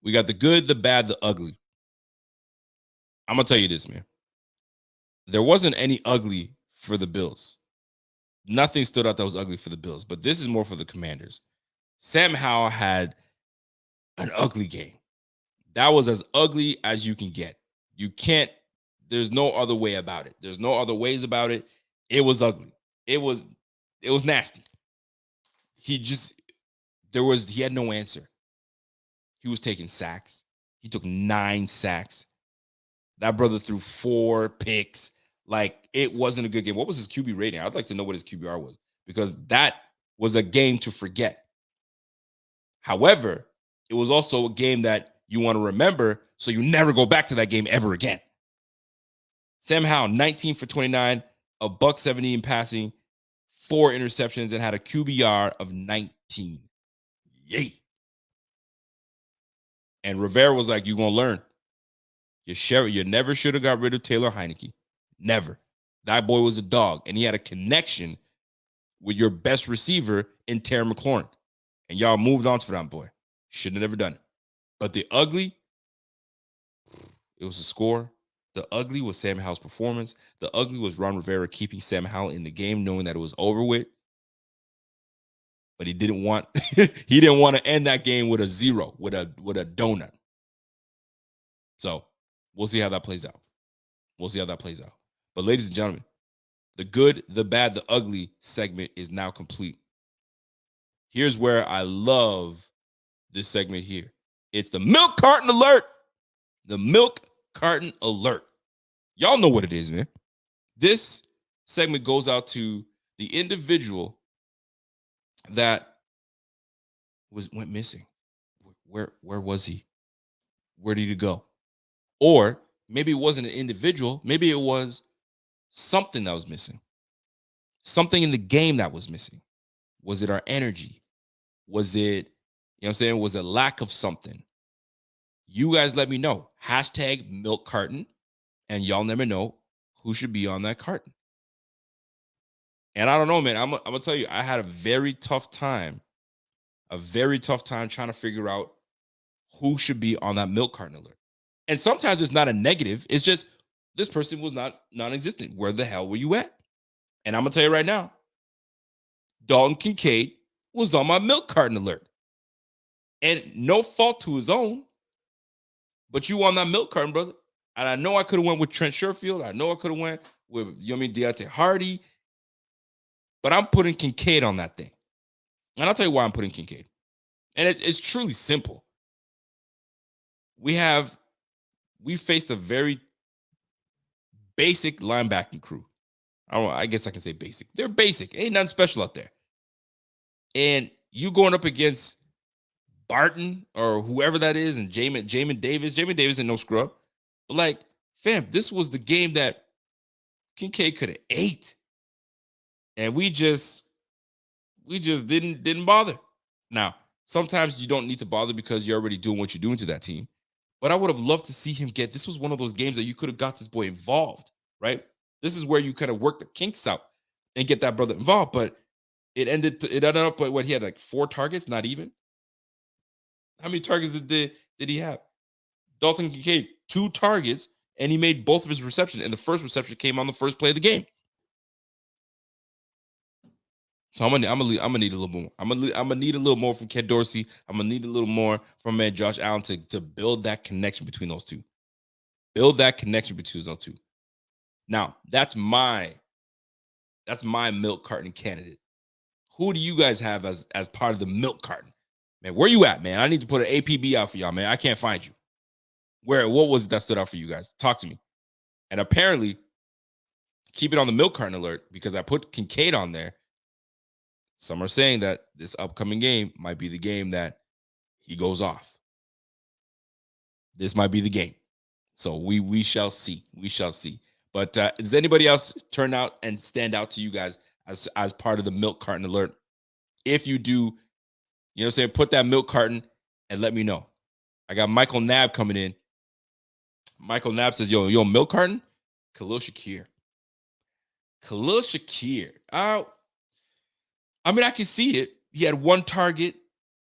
we got the good, the bad, the ugly. I'm going to tell you this, man. There wasn't any ugly for the Bills. Nothing stood out that was ugly for the Bills, but this is more for the Commanders. Sam Howell had an ugly game. That was as ugly as you can get. You can't, there's no other way about it. There's no other ways about it. It was ugly. It was nasty. He had no answer. He was taking sacks. He took 9 sacks. That brother threw 4 picks. Like, it wasn't a good game. What was his QB rating? I'd like to know what his QBR was, because that was a game to forget. However, it was also a game that you want to remember so you never go back to that game ever again. Sam Howell, 19 for 29, a $170 in passing, 4 interceptions, and had a QBR of 19. Yay. And Rivera was like, you're going to learn. You never should have got rid of Taylor Heineke. Never. That boy was a dog, and he had a connection with your best receiver in Terry McLaurin. And y'all moved on to that boy. Shouldn't have never done it. But the ugly, it was a score. The ugly was Sam Howell's performance. The ugly was Ron Rivera keeping Sam Howell in the game, knowing that it was over with. But he didn't want to end that game with a 0, with a donut. So we'll see how that plays out. But ladies and gentlemen, the good, the bad, the ugly segment is now complete. Here's where I love this segment here. It's the milk carton alert. The milk carton alert. Y'all know what it is, man. This segment goes out to the individual that went missing. Where was he? Where did he go? Or maybe it wasn't an individual. Maybe it was something that was missing. Something in the game that was missing. Was it our energy? Was it, you know what I'm saying? Was it lack of something? You guys let me know. Hashtag milk carton. And y'all never know who should be on that carton. And I don't know, man. I'm going to tell you, I had a very tough time trying to figure out who should be on that milk carton alert. And sometimes it's not a negative. It's just this person was non-existent. Where the hell were you at? And I'm going to tell you right now, Dalton Kincaid was on my milk carton alert. And no fault to his own, but you on that milk carton, brother. And I know I could have went with Trent Sherfield. I know I could have went with Deontay Hardy. But I'm putting Kincaid on that thing. And I'll tell you why I'm putting Kincaid. And it's truly simple. We faced a very basic linebacking crew. I guess I can say basic. They're basic. Ain't nothing special out there. And you going up against Barton or whoever that is and Jamin Davis. Jamin Davis ain't no scrub. But like, fam, this was the game that Kincaid could have ate. And we just didn't bother. Now, sometimes you don't need to bother because you're already doing what you're doing to that team. But I would have loved to see him this was one of those games that you could have got this boy involved, right? This is where you kind of work the kinks out and get that brother involved. But it ended up with what he had, like 4 targets, not even. How many targets did he have? Dalton Kincaid, 2 targets, and he made both of his receptions. And the first reception came on the first play of the game. So I'm gonna need a little more. I'm gonna need a little more from Ken Dorsey. I'm gonna need a little more from Josh Allen to build that connection between those two. Now, that's my milk carton candidate. Who do you guys have as part of the milk carton? Man, where you at, man? I need to put an APB out for y'all, man. I can't find you. What was it that stood out for you guys? Talk to me. And apparently, keep it on the milk carton alert because I put Kincaid on there. Some are saying that this upcoming game might be the game that he goes off. This might be the game. So we shall see. But does anybody else turn out and stand out to you guys as part of the milk carton alert? If you do, you know what I'm saying, put that milk carton and let me know. I got Michael Nab coming in. Michael Nab says, yo, milk carton? Khalil Shakir. I mean, I can see it. He had 1 target,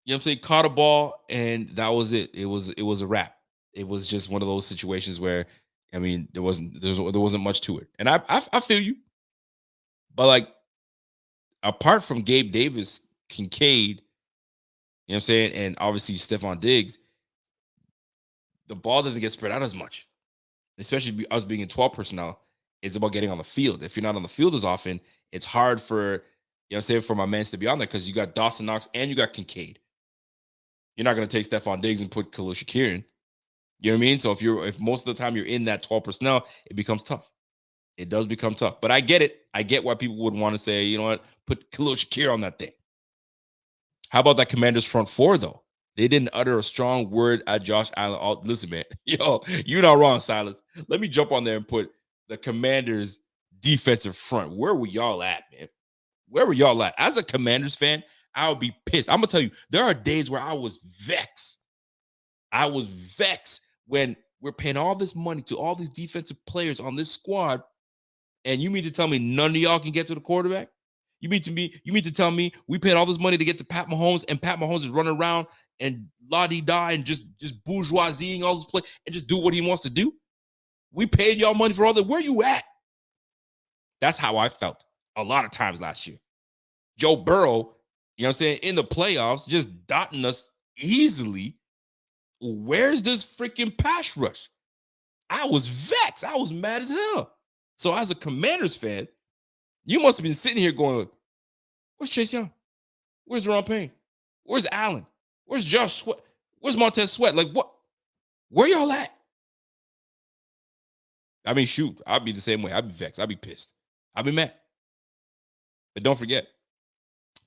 you know what I'm saying, caught a ball, and that was it. It was a wrap. It was just one of those situations where, I mean, there wasn't much to it. And I feel you. But like, apart from Gabe Davis, Kincaid, You know what I'm saying? And obviously, Stephon Diggs, the ball doesn't get spread out as much, especially us being in 12 personnel. It's about getting on the field. If you're not on the field as often, it's hard for, you know what I'm saying, for my mans to be on there because you got Dawson Knox and you got Kincaid. You're not going to take Stephon Diggs and put Khalil Shakir in. You know what I mean? So if most of the time you're in that 12 personnel, it becomes tough. It does become tough. But I get it. I get why people would want to say, you know what, put Khalil Shakir on that thing. How about that Commanders front four, though? They didn't utter a strong word at Josh Allen. Oh, listen, man. Yo, you're not wrong, Silas. Let me jump on there and put the Commanders defensive front. Where were y'all at, man? Where were y'all at? As a Commanders fan, I would be pissed. I'm going to tell you, there are days where I was vexed. I was vexed when we're paying all this money to all these defensive players on this squad, and you mean to tell me none of y'all can get to the quarterback? You mean to tell me we paid all this money to get to Pat Mahomes, and Pat Mahomes is running around and la-di-da and just bourgeoisieing all this play and just do what he wants to do? We paid y'all money for all that. Where you at? That's how I felt a lot of times last year. Joe Burrow, you know what I'm saying, in the playoffs, just dotting us easily. Where's this freaking pass rush? I was vexed. I was mad as hell. So as a Commanders fan, you must have been sitting here going, where's Chase Young? Where's Ron Payne? Where's Allen? Where's Josh Sweat? Where's Montez Sweat? Like, what? Where y'all at? I mean, shoot, I'd be the same way. I'd be vexed. I'd be pissed. I'd be mad. But don't forget,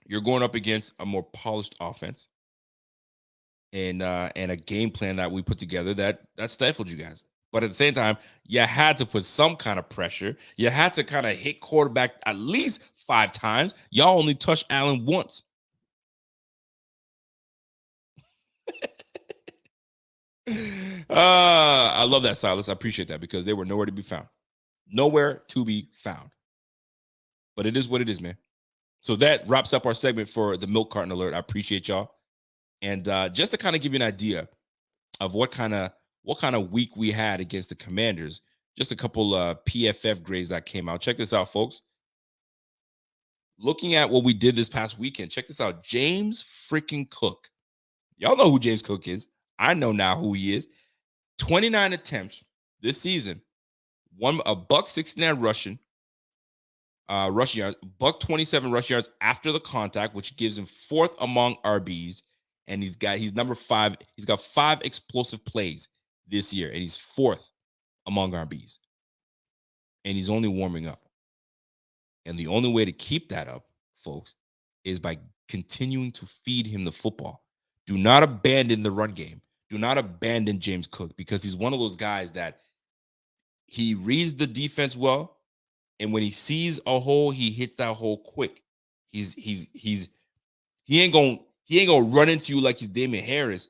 you're going up against a more polished offense and a game plan that we put together that stifled you guys. But at the same time, you had to put some kind of pressure. You had to kind of hit quarterback at least 5 times. Y'all only touched Allen once. I love that, Silas. I appreciate that because they were nowhere to be found. Nowhere to be found. But it is what it is, man. So that wraps up our segment for the milk carton alert. I appreciate y'all. And just to kind of give you an idea of what kind of week we had against the Commanders, just a couple PFF grades that came out. Check this out, folks. Looking at what we did this past weekend, check this out. James freaking Cook. Y'all know who James Cook is. I know now who he is. 29 attempts this season. $169 rushing yards, $127 rushing yards after the contact, which gives him 4th among RBs. And he's number 5. He's got 5 explosive plays this year, and he's 4th among RBs. And he's only warming up. And the only way to keep that up, folks, is by continuing to feed him the football. Do not abandon the run game. Do not abandon James Cook because he's one of those guys that he reads the defense well, and when he sees a hole, he hits that hole quick. He ain't gonna run into you like he's Damian Harris,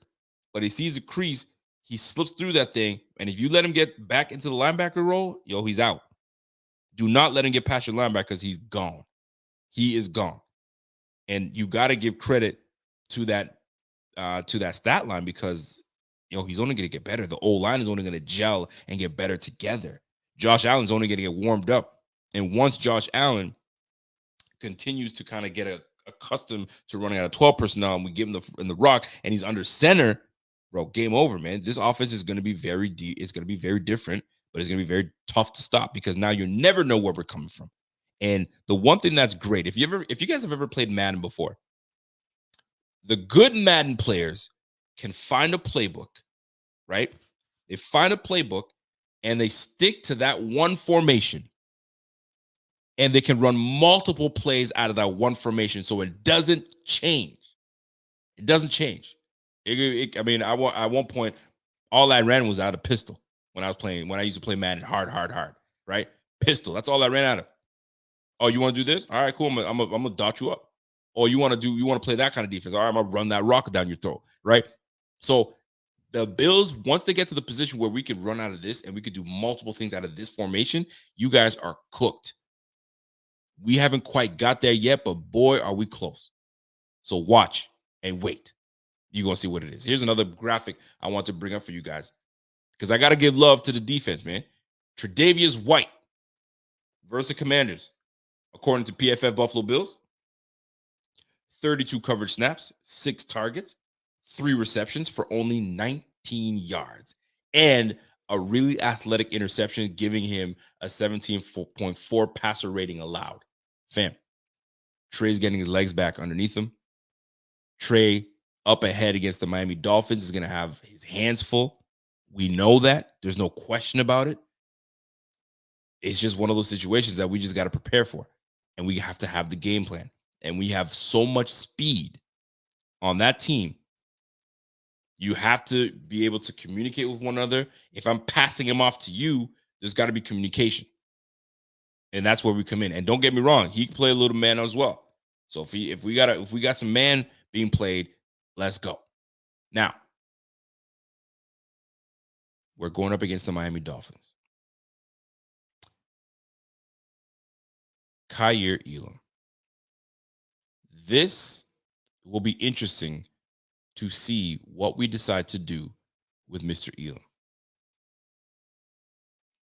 but he sees a crease, he slips through that thing, and if you let him get back into the linebacker role, he's out. Do not let him get past your linebacker because he's gone. He is gone. And you got to give credit to that stat line because he's only going to get better. The O-line is only going to gel and get better together. Josh Allen's only going to get warmed up. And once Josh Allen continues to kind of get accustomed to running out of 12 personnel and we give him the rock and he's under center, bro, game over, man. This offense is going to be very deep. It's going to be very different, but it's going to be very tough to stop because now you never know where we're coming from. And the one thing that's great, if you guys have ever played Madden before, the good Madden players can find a playbook, right? They find a playbook and they stick to that one formation. And they can run multiple plays out of that one formation so it doesn't change. It doesn't change. At one point, all I ran was out of pistol when I used to play Madden hard, right? Pistol. That's all I ran out of. Oh, you want to do this? All right, cool. I'm gonna dot you up. Or you want to play that kind of defense? All right, I'm gonna run that rocket down your throat, right? So the Bills, once they get to the position where we can run out of this and we could do multiple things out of this formation, you guys are cooked. We haven't quite got there yet, but boy, are we close. So watch and wait. You're going to see what it is. Here's another graphic I want to bring up for you guys because I got to give love to the defense, man. Tre'Davious White versus the Commanders. According to PFF Buffalo Bills, 32 coverage snaps, 6 targets, 3 receptions for only 19 yards and a really athletic interception, giving him a 17.4 passer rating allowed. Fam, Trey's getting his legs back underneath him. Trey up ahead against the Miami Dolphins is going to have his hands full. We know that. There's no question about it. It's just one of those situations that we just got to prepare for. And we have to have the game plan. And we have so much speed on that team. You have to be able to communicate with one another. If I'm passing him off to you, there's got to be communication. And that's where we come in. And don't get me wrong, he can play a little man as well. So if we got some man being played, let's go. Now, we're going up against the Miami Dolphins. Kaiir Elam. This will be interesting to see what we decide to do with Mr. Elam.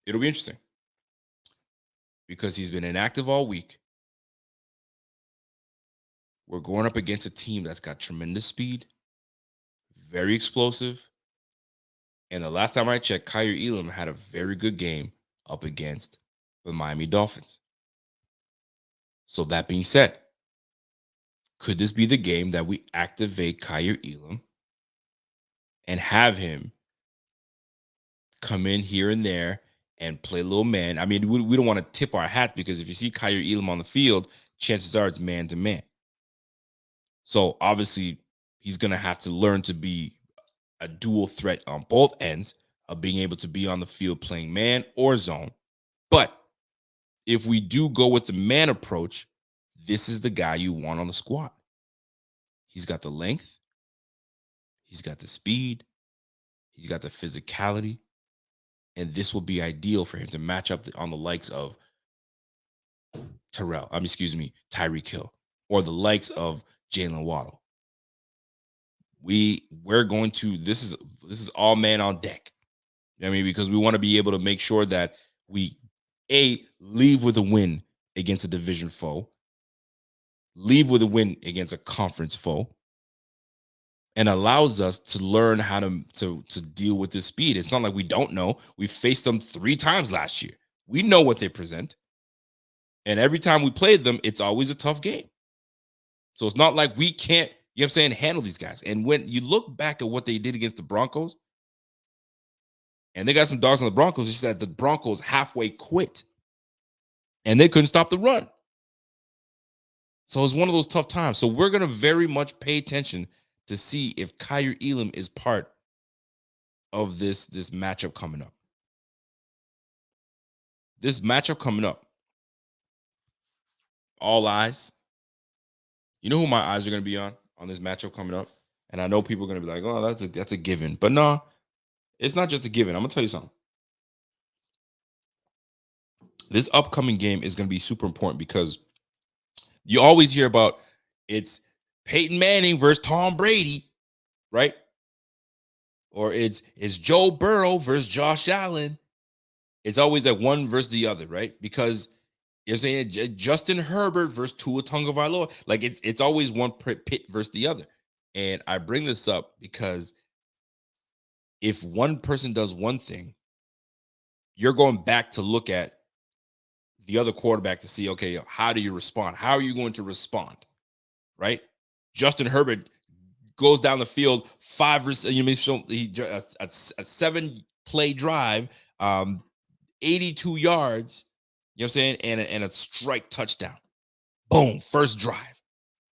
It'll be interesting because he's been inactive all week. We're going up against a team that's got tremendous speed, very explosive. And the last time I checked, Kaiir Elam had a very good game up against the Miami Dolphins. So that being said, could this be the game that we activate Kaiir Elam and have him come in here and there and play little man? I mean, we don't want to tip our hat because if you see Kaiir Elam on the field, chances are it's man to man. So obviously, he's going to have to learn to be a dual threat on both ends of being able to be on the field playing man or zone. But if we do go with the man approach, this is the guy you want on the squad. He's got the length. He's got the speed. He's got the physicality. And this will be ideal for him to match up on the likes of Tyreek Hill or the likes of Jalen Waddle. We're going to, this is all man on deck. I mean, because we want to be able to make sure that we, leave with a win against a division foe, leave with a win against a conference foe, and allows us to learn how to deal with this speed. It's not like we don't know. We faced them 3 times last year. We know what they present. And every time we played them, it's always a tough game. So it's not like we can't, you know what I'm saying, handle these guys. And when you look back at what they did against the Broncos, and they got some dogs on the Broncos, it's that the Broncos halfway quit. And they couldn't stop the run. So it's one of those tough times. So we're going to very much pay attention to see if Kaiir Elam is part of this matchup coming up. This matchup coming up, all eyes. You know who my eyes are going to be on this matchup coming up? And I know people are going to be like, oh, that's a given. But no, it's not just a given. I'm going to tell you something. This upcoming game is going to be super important because you always hear about it's Peyton Manning versus Tom Brady, right? Or it's Joe Burrow versus Josh Allen. It's always like one versus the other, right? Because you know what I'm saying, Justin Herbert versus Tua Tagovailoa. Like it's always one pit versus the other. And I bring this up because if one person does one thing, you're going back to look at the other quarterback to see, okay, how do you respond? How are you going to respond? Right? Justin Herbert goes down the field, a 7-play drive, 82 yards, you know what I'm saying, and a strike touchdown. Boom, first drive.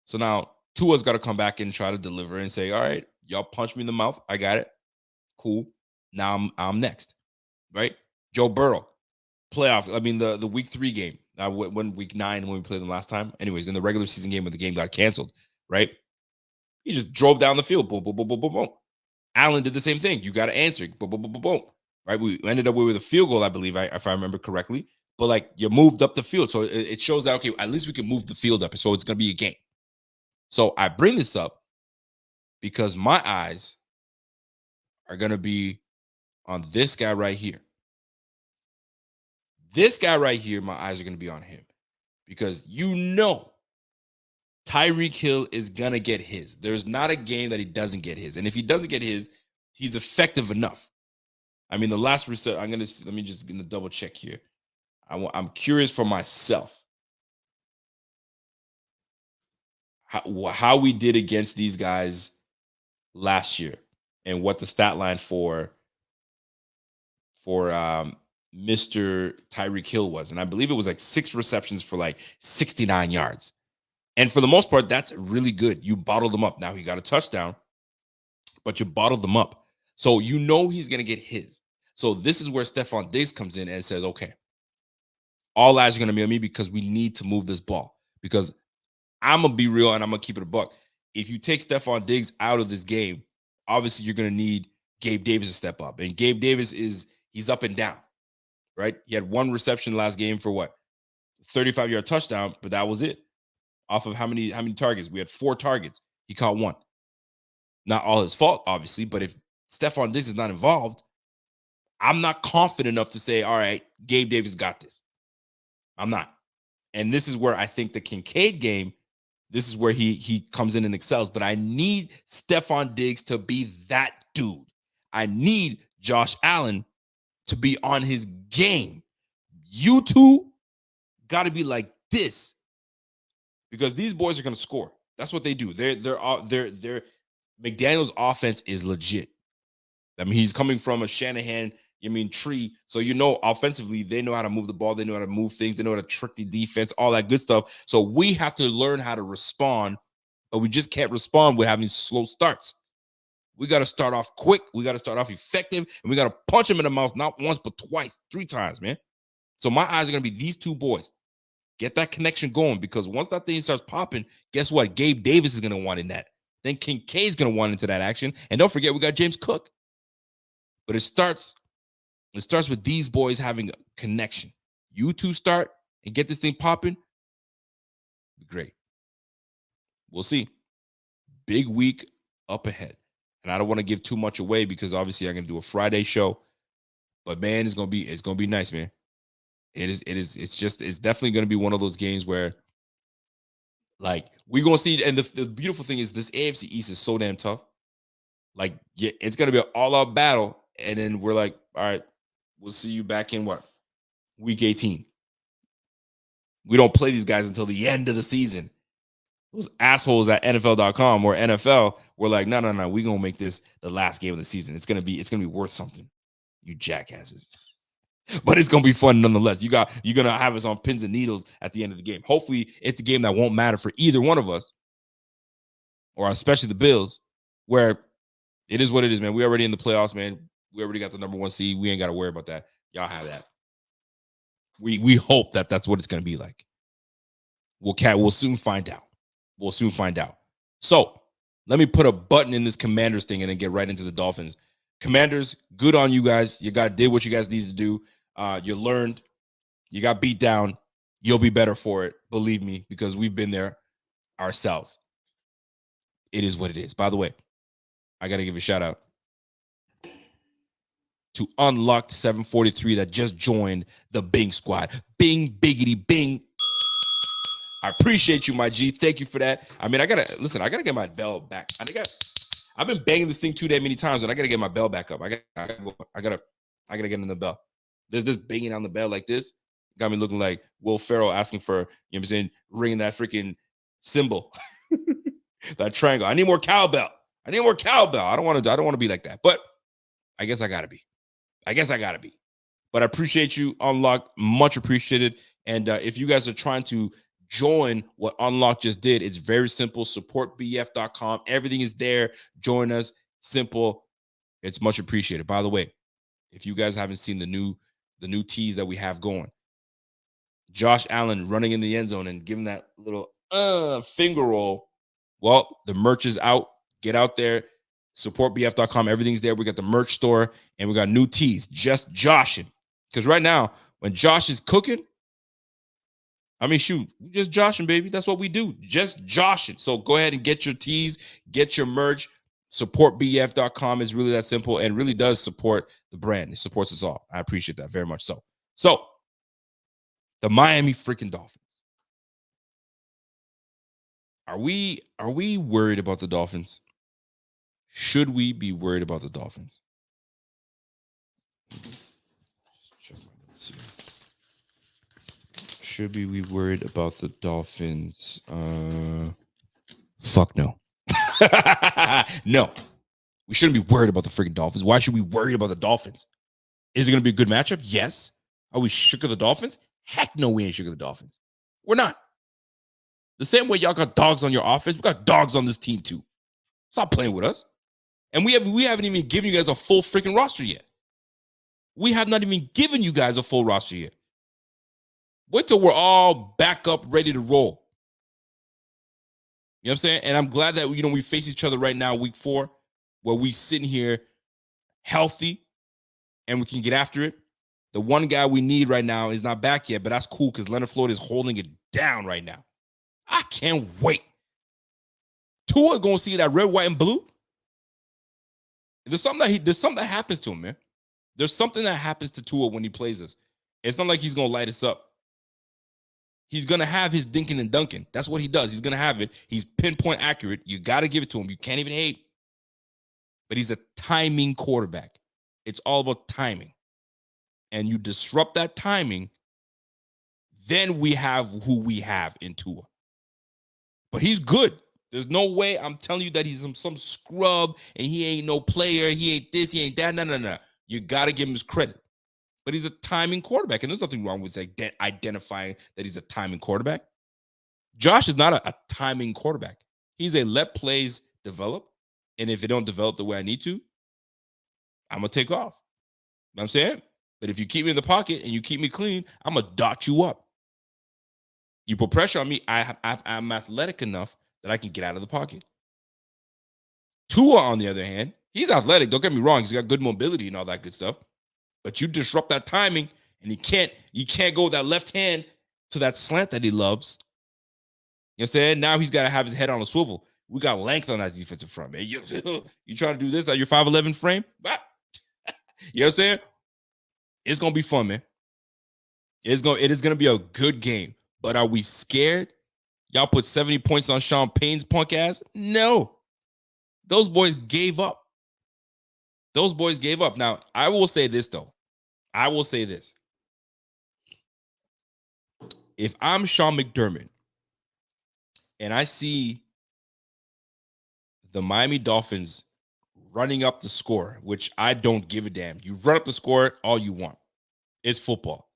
So now Tua's got to come back and try to deliver and say, all right, y'all punch me in the mouth. I got it. Cool. Now I'm next. Right? Joe Burrow. Playoff. I mean, the week 3 game. When week 9 when we played them last time. Anyways, in the regular season game when the game got canceled, right? He just drove down the field. Boom, boom, boom, boom, boom, boom. Allen did the same thing. You got to answer. Boom, boom, boom, boom, boom. Right? We ended up with a field goal, I believe, if I remember correctly. But like you moved up the field, so it shows that okay, at least we can move the field up. So it's gonna be a game. So I bring this up because my eyes are gonna be on this guy right here. This guy right here, my eyes are going to be on him because you know Tyreek Hill is going to get his. There's not a game that he doesn't get his. And if he doesn't get his, he's effective enough. I mean, the last reset, let me just double check here. I'm curious for myself how we did against these guys last year and what the stat line for Mr. Tyreek Hill was. And I believe it was like 6 receptions for like 69 yards. And for the most part, that's really good. You bottled them up. Now he got a touchdown, but you bottled them up. So you know he's going to get his. So this is where Stephon Diggs comes in and says, okay, all eyes are going to be on me because we need to move this ball. Because I'm going to be real and I'm going to keep it a buck. If you take Stephon Diggs out of this game, obviously you're going to need Gabe Davis to step up. And Gabe Davis he's up and down, right? He had 1 reception last game for what? 35-yard touchdown, but that was it. Off of how many targets? We had 4 targets. He caught 1. Not all his fault, obviously, but if Stephon Diggs is not involved, I'm not confident enough to say, all right, Gabe Davis got this. I'm not. And this is where I think the Kincaid game, this is where he comes in and excels. But I need Stephon Diggs to be that dude. I need Josh Allen to be on his game. You two got to be like this because these boys are going to score. That's what they do. They're McDaniel's offense is legit. I mean, he's coming from a Shanahan, tree. So, offensively, they know how to move the ball. They know how to move things. They know how to trick the defense, all that good stuff. So we have to learn how to respond, but we just can't respond with having slow starts. We got to start off quick. We got to start off effective, and we got to punch him in the mouth, not once, but twice, 3 times, man. So my eyes are going to be these 2 boys. Get that connection going because once that thing starts popping, guess what? Gabe Davis is going to want in that. Then Kincaid's going to want into that action. And don't forget, we got James Cook. But it starts with these boys having a connection. You 2 start and get this thing popping. Great. We'll see. Big week up ahead. And I don't want to give too much away because obviously I'm going to do a Friday show. But man, it's going to be nice, man. It's definitely going to be one of those games where like we're going to see, and the beautiful thing is this AFC East is so damn tough. Like, yeah, it's going to be an all-out battle. And then we're like, all right, we'll see you back in what? Week 18. We don't play these guys until the end of the season. Those assholes at NFL.com or NFL were like, no, we're going to make this the last game of the season. It's going to be worth something. You jackasses. But it's going to be fun nonetheless. You're going to have us on pins and needles at the end of the game. Hopefully, it's a game that won't matter for either one of us, or especially the Bills, where it is what it is, man. We already in the playoffs, man. We already got the number 1 seed. We ain't got to worry about that. Y'all have that. We hope that that's what it's going to be like. We'll soon find out. We'll soon find out. So let me put a button in this Commanders thing and then get right into the Dolphins. Commanders, good on you guys. You did what you guys need to do. You learned. You got beat down. You'll be better for it. Believe me, because we've been there ourselves. It is what it is. By the way, I got to give a shout out to Unlocked 743 that just joined the Bing squad. Bing, biggity, bing. I appreciate you, my G. Thank you for that. I mean, I gotta get my bell back. I've been banging this thing too damn many times, and I gotta get my bell back up. I gotta get in the bell. There's this banging on the bell like this. Got me looking like Will Ferrell asking for, ringing that freaking cymbal. That triangle. I need more cowbell. I don't want to be like that. But I guess I gotta be. But I appreciate you, Unlocked. Much appreciated. And if you guys are trying to join what Unlocked just did, it's very simple. Supportbf.com. Everything is there. Join us. Simple. It's much appreciated. By the way, if you guys haven't seen the new tease that we have going, Josh Allen running in the end zone and giving that little finger roll. Well, the merch is out. Get out there. Supportbf.com. Everything's there. We got the merch store and we got new tees. Just joshing. Because right now, when Josh is cooking, just joshing, baby. That's what we do. Just joshing. So go ahead and get your tees, get your merch. Supportbf.com is really that simple and really does support the brand. It supports us all. I appreciate that very much so. So, the Miami freaking Dolphins Are we worried about the Dolphins? Should we be worried about the Dolphins? Check my notes here. Should we be worried about the Dolphins? Fuck no. No. We shouldn't be worried about the freaking Dolphins. Why should we worry about the Dolphins? Is it going to be a good matchup? Yes. Are we shook of the Dolphins? Heck no, we ain't shook of the Dolphins. We're not. The same way y'all got dogs on your offense, we got dogs on this team too. Stop playing with us. And we haven't even given you guys a full freaking roster yet. We have not even given you guys a full roster yet. Wait till we're all back up, ready to roll. You know what I'm saying? And I'm glad that, we face each other right now, week 4, where we sitting here healthy and we can get after it. The one guy we need right now is not back yet, but that's cool because Leonard Floyd is holding it down right now. I can't wait. Tua going to see that red, white, and blue. There's something that happens to him, man. There's something that happens to Tua when he plays us. It's not like he's going to light us up. He's going to have his dinking and dunking. That's what he does. He's going to have it. He's pinpoint accurate. You got to give it to him. You can't even hate. But he's a timing quarterback. It's all about timing. And you disrupt that timing, then we have who we have in Tua. But he's good. There's no way I'm telling you that he's some scrub and he ain't no player. He ain't this, he ain't that. No. You got to give him his credit. But he's a timing quarterback. And there's nothing wrong with identifying that he's a timing quarterback. Josh is not a timing quarterback. He's a let plays develop. And if it don't develop the way I need to, I'm going to take off. You know what I'm saying? But if you keep me in the pocket and you keep me clean, I'm going to dot you up. You put pressure on me, I'm athletic enough that I can get out of the pocket. Tua, on the other hand, he's athletic. Don't get me wrong. He's got good mobility and all that good stuff. But you disrupt that timing, and you can't go with that left hand to that slant that he loves. You know what I'm saying? Now he's got to have his head on a swivel. We got length on that defensive front, man. You trying to do this at your 5'11" frame? You know what I'm saying? It's going to be fun, man. It is going to be a good game. But are we scared? Y'all put 70 points on Sean Payne's punk ass? No. Those boys gave up. Now, I will say this, though. If I'm Sean McDermott and I see the Miami Dolphins running up the score, which I don't give a damn. You run up the score all you want. It's football.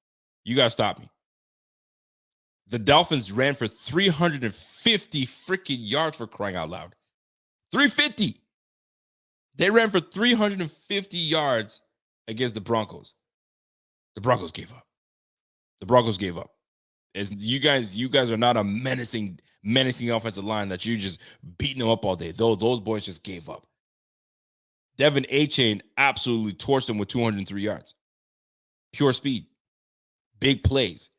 You got to stop me. The Dolphins ran for 350 freaking yards, for crying out loud. 350. They ran for 350 yards against the Broncos. The Broncos gave up. As you guys are not a menacing offensive line that you're just beating them up all day. Those boys just gave up. Devin A-Chain absolutely torched them with 203 yards. Pure speed. Big plays.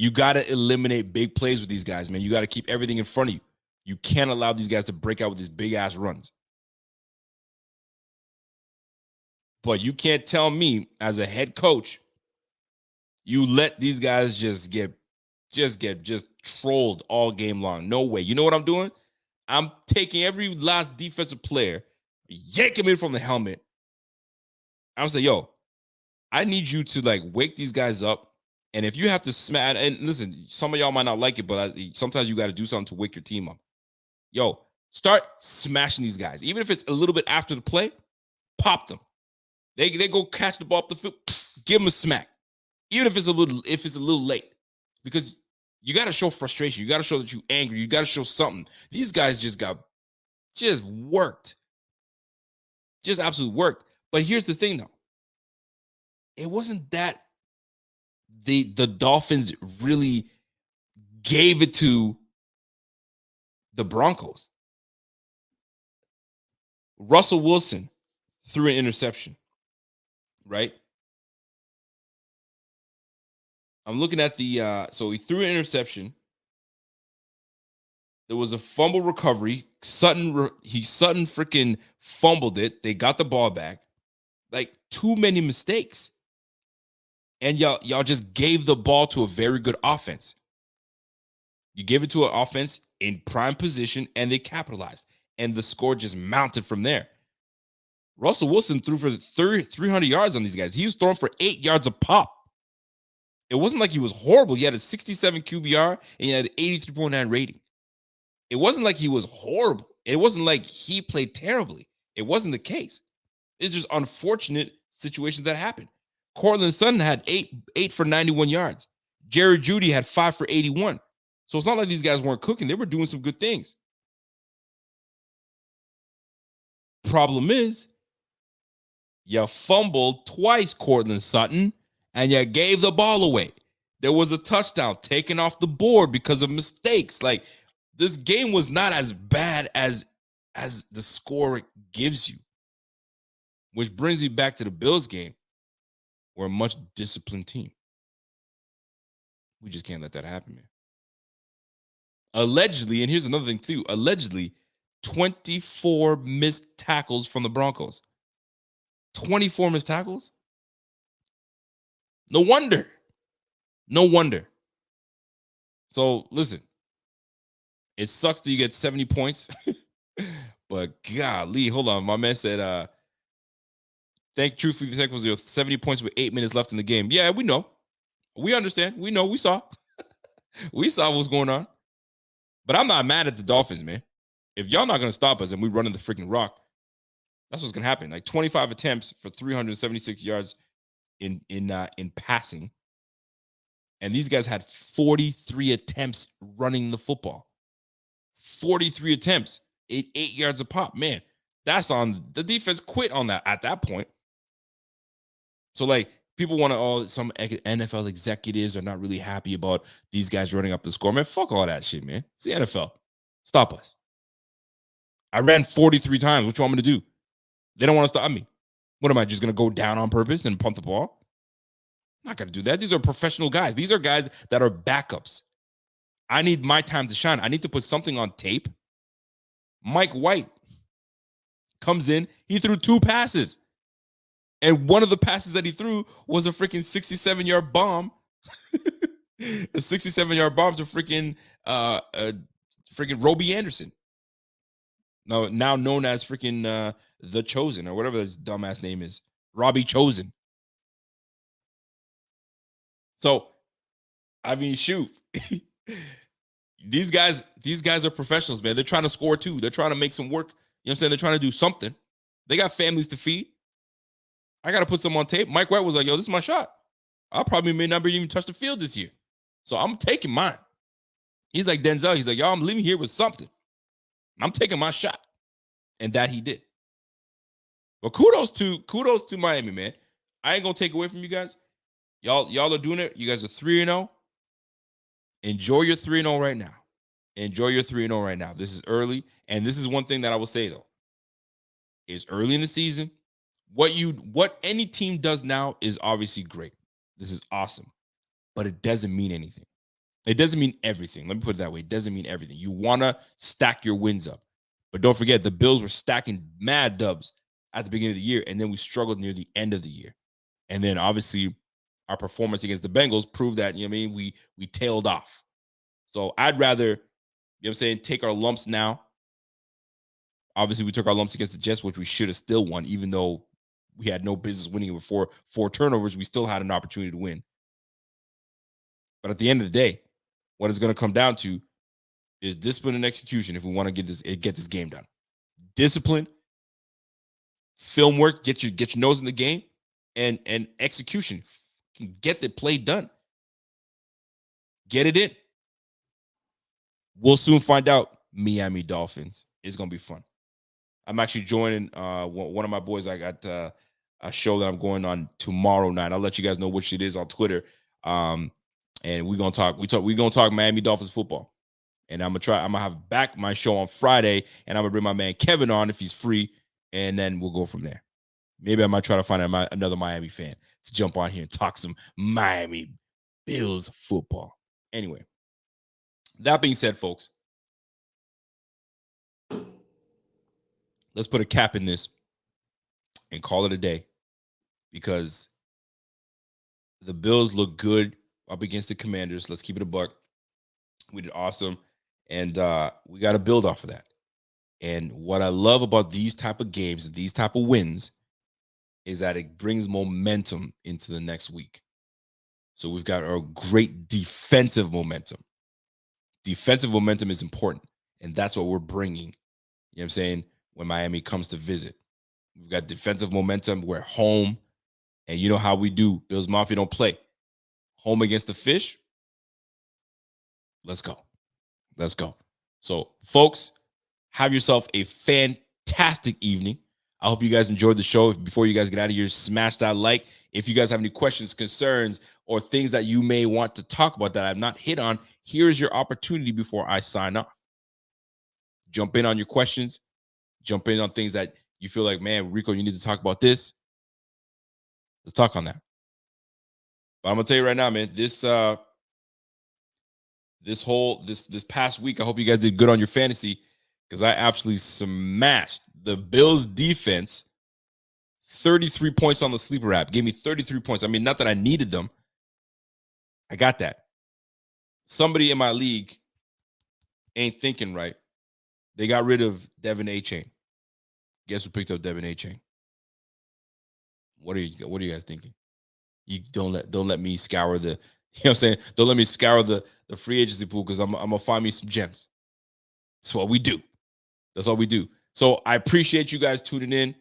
You got to eliminate big plays with these guys, man. You got to keep everything in front of you. You can't allow these guys to break out with these big-ass runs. But you can't tell me, as a head coach, you let these guys just get trolled all game long. No way. You know what I'm doing? I'm taking every last defensive player, yank him in from the helmet. I'm saying, yo, I need you to wake these guys up. And if you have to smash, and listen, some of y'all might not like it, but sometimes you got to do something to wake your team up. Yo, start smashing these guys. Even if it's a little bit after the play, pop them. They go catch the ball up the field, give them a smack. Even if it's a little late. Because you got to show frustration. You got to show that you're angry. You got to show something. These guys just worked. Just absolutely worked. But here's the thing, though. It wasn't that the Dolphins really gave it to the Broncos. Russell Wilson threw an interception, right? I'm looking at so he threw an interception. There was a fumble recovery. Sutton freaking fumbled it. They got the ball back. Too many mistakes. And y'all just gave the ball to a very good offense. You gave it to an offense in prime position, and they capitalized. And the score just mounted from there. Russell Wilson threw for 300 yards on these guys. He was throwing for 8 yards a pop. It wasn't like he was horrible. He had a 67 QBR, and he had an 83.9 rating. It wasn't like he was horrible. It wasn't like he played terribly. It wasn't the case. It's just unfortunate situations that happened. Cortland Sutton had 8 for 91 yards. Jerry Jeudy had 5 for 81. So it's not like these guys weren't cooking. They were doing some good things. Problem is, you fumbled twice, Cortland Sutton, and you gave the ball away. There was a touchdown taken off the board because of mistakes. Like, this game was not as bad as the score gives you. Which brings me back to the Bills game. We're a much disciplined team. We just can't let that happen, man. Allegedly, and here's another thing too, allegedly, 24 missed tackles from the Broncos. 24 missed tackles? No wonder. No wonder. So, listen. It sucks that you get 70 points. But golly, hold on. My man said, truthfully, the was 70 points with 8 minutes left in the game. Yeah, we know. We understand. We know. We saw. We saw what's going on. But I'm not mad at the Dolphins, man. If y'all not going to stop us and we running the freaking rock, that's what's going to happen. Like 25 attempts for 376 yards in passing. And these guys had 43 attempts running the football. 43 attempts, 8 yards a pop. Man, that's on the defense quit on that at that point. So, like, people want to, some NFL executives are not really happy about these guys running up the score. Man, fuck all that shit, man. It's the NFL. Stop us. I ran 43 times. What you want me to do? They don't want to stop me. What am I, just going to go down on purpose and punt the ball? I'm not going to do that. These are professional guys. These are guys that are backups. I need my time to shine. I need to put something on tape. Mike White comes in. He threw 2 passes. And one of the passes that he threw was a freaking 67-yard bomb. A 67-yard bomb to freaking Robbie Anderson. Now known as freaking The Chosen, or whatever his dumbass name is. Robbie Chosen. So, I mean, shoot. These guys are professionals, man. They're trying to score too. They're trying to make some work. You know what I'm saying? They're trying to do something. They got families to feed. I got to put some on tape. Mike White was like, yo, this is my shot. I probably may not even touch the field this year. So I'm taking mine. He's like Denzel. He's like, yo, I'm leaving here with something. I'm taking my shot. And that he did. But kudos to Miami, man. I ain't going to take away from you guys. Y'all are doing it. You guys are 3-0. Enjoy your 3-0 right now. Enjoy your 3-0 right now. This is early. And this is one thing that I will say, though. It's early in the season. What any team does now is obviously great. This is awesome. But it doesn't mean anything. It doesn't mean everything. Let me put it that way. It doesn't mean everything. You want to stack your wins up. But don't forget, the Bills were stacking mad dubs at the beginning of the year, and then we struggled near the end of the year. And then, obviously, our performance against the Bengals proved that, you know what I mean, we tailed off. So I'd rather, you know what I'm saying, take our lumps now. Obviously, we took our lumps against the Jets, which we should have still won, even though we had no business winning with four turnovers. We still had an opportunity to win. But at the end of the day, what it's going to come down to is discipline and execution if we want to get this game done. Discipline, film work, get your nose in the game, and execution. Get the play done. Get it in. We'll soon find out. Miami Dolphins. It's going to be fun. I'm actually joining one of my boys. I got a show that I'm going on tomorrow night. I'll let you guys know which it is on Twitter. And we're gonna talk. We're gonna talk Miami Dolphins football. And I'm gonna have back my show on Friday, and I'm gonna bring my man Kevin on if he's free, and then we'll go from there. Maybe I might try to find another Miami fan to jump on here and talk some Miami Bills football. Anyway, that being said, folks, let's put a cap in this and call it a day, because the Bills look good up against the Commanders. Let's keep it a buck. We did awesome. And we got to build off of that. And what I love about these type of games and these type of wins is that it brings momentum into the next week. So we've got a great defensive momentum. Defensive momentum is important. And that's what we're bringing. You know what I'm saying? When Miami comes to visit, we've got defensive momentum. We're home. And you know how we do. Bills Mafia don't play. Home against the Fish. Let's go. Let's go. So, folks, have yourself a fantastic evening. I hope you guys enjoyed the show. Before you guys get out of here, smash that like. If you guys have any questions, concerns, or things that you may want to talk about that I've not hit on, here's your opportunity before I sign off. Jump in on your questions. Jump in on things that you feel like, man, Rico, you need to talk about this. Let's talk on that. But I'm going to tell you right now, man, this past week, I hope you guys did good on your fantasy because I absolutely smashed the Bills defense. 33 points on the sleeper app. Gave me 33 points. I mean, not that I needed them. I got that. Somebody in my league ain't thinking right. They got rid of Devin A-Chain. Guess who picked up Devin A-Chain? What are you guys thinking? You don't let me scour the, you know what I'm saying? Don't let me scour the free agency pool because I'm gonna find me some gems. That's what we do. That's all we do. So I appreciate you guys tuning in.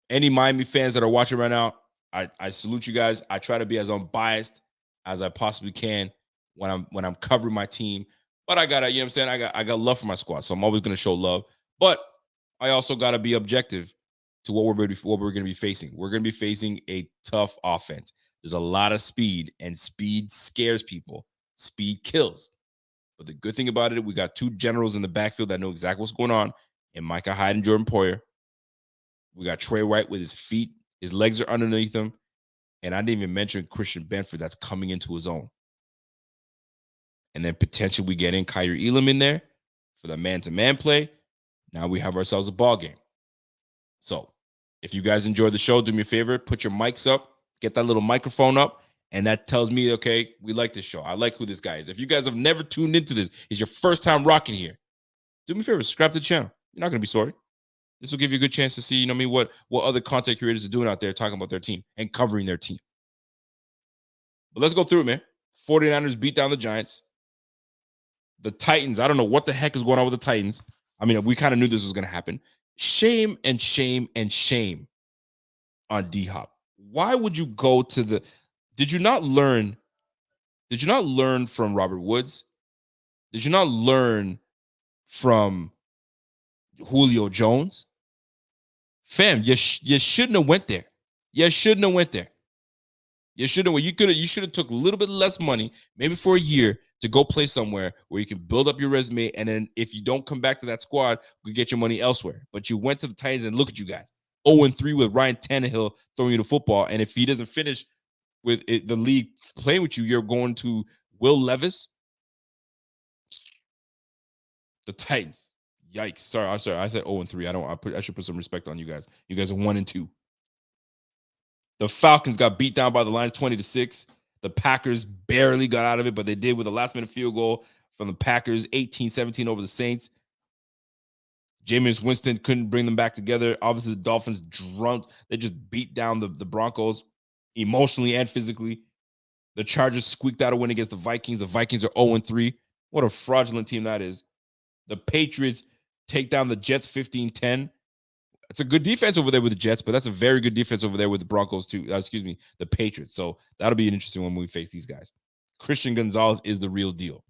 Any Miami fans that are watching right now, I salute you guys. I try to be as unbiased as I possibly can when I'm covering my team. But I gotta, you know what I'm saying? I got love for my squad, so I'm always gonna show love. But I also gotta be objective to what we're gonna be facing. We're gonna be facing a tough offense. There's a lot of speed, and speed scares people. Speed kills. But the good thing about it, we got two generals in the backfield that know exactly what's going on, and Micah Hyde and Jordan Poyer. We got Trey Wright with his feet. His legs are underneath him. And I didn't even mention Christian Benford that's coming into his own. And then potentially we get in Kyrie Elam in there for the man-to-man play. Now we have ourselves a ball game. So if you guys enjoyed the show, do me a favor, put your mics up, get that little microphone up, and that tells me, okay, we like this show. I like who this guy is. If you guys have never tuned into this, it's your first time rocking here, do me a favor, subscribe to the channel. You're not going to be sorry. This will give you a good chance to see, you know what I mean, what other content creators are doing out there talking about their team and covering their team. But let's go through it, man. 49ers beat down the Giants. The Titans, I don't know what the heck is going on with the Titans. I mean, we kind of knew this was going to happen. Shame and shame and shame on D-Hop. Why would you go to the... Did you not learn from Robert Woods? Did you not learn from Julio Jones? Fam, you shouldn't have went there. You shouldn't have went there. You shouldn't have. You should have took a little bit less money, maybe for a year, to go play somewhere where you can build up your resume. And then if you don't come back to that squad, we get your money elsewhere. But you went to the Titans and look at you guys. 0-3 with Ryan Tannehill throwing you the football. And if he doesn't finish with the league playing with you, you're going to Will Levis. The Titans. Yikes. Sorry. I said 0-3. I should put some respect on you guys. You guys are 1-2. The Falcons got beat down by the Lions 20-6. The Packers barely got out of it, but they did with a last-minute field goal from the Packers, 18-17 over the Saints. Jameis Winston couldn't bring them back together. Obviously, the Dolphins drunk. They just beat down the Broncos emotionally and physically. The Chargers squeaked out a win against the Vikings. The Vikings are 0-3. What a fraudulent team that is. The Patriots take down the Jets 15-10. It's a good defense over there with the Jets, but that's a very good defense over there with the Broncos too. The Patriots. So that'll be an interesting one when we face these guys. Christian Gonzalez is the real deal.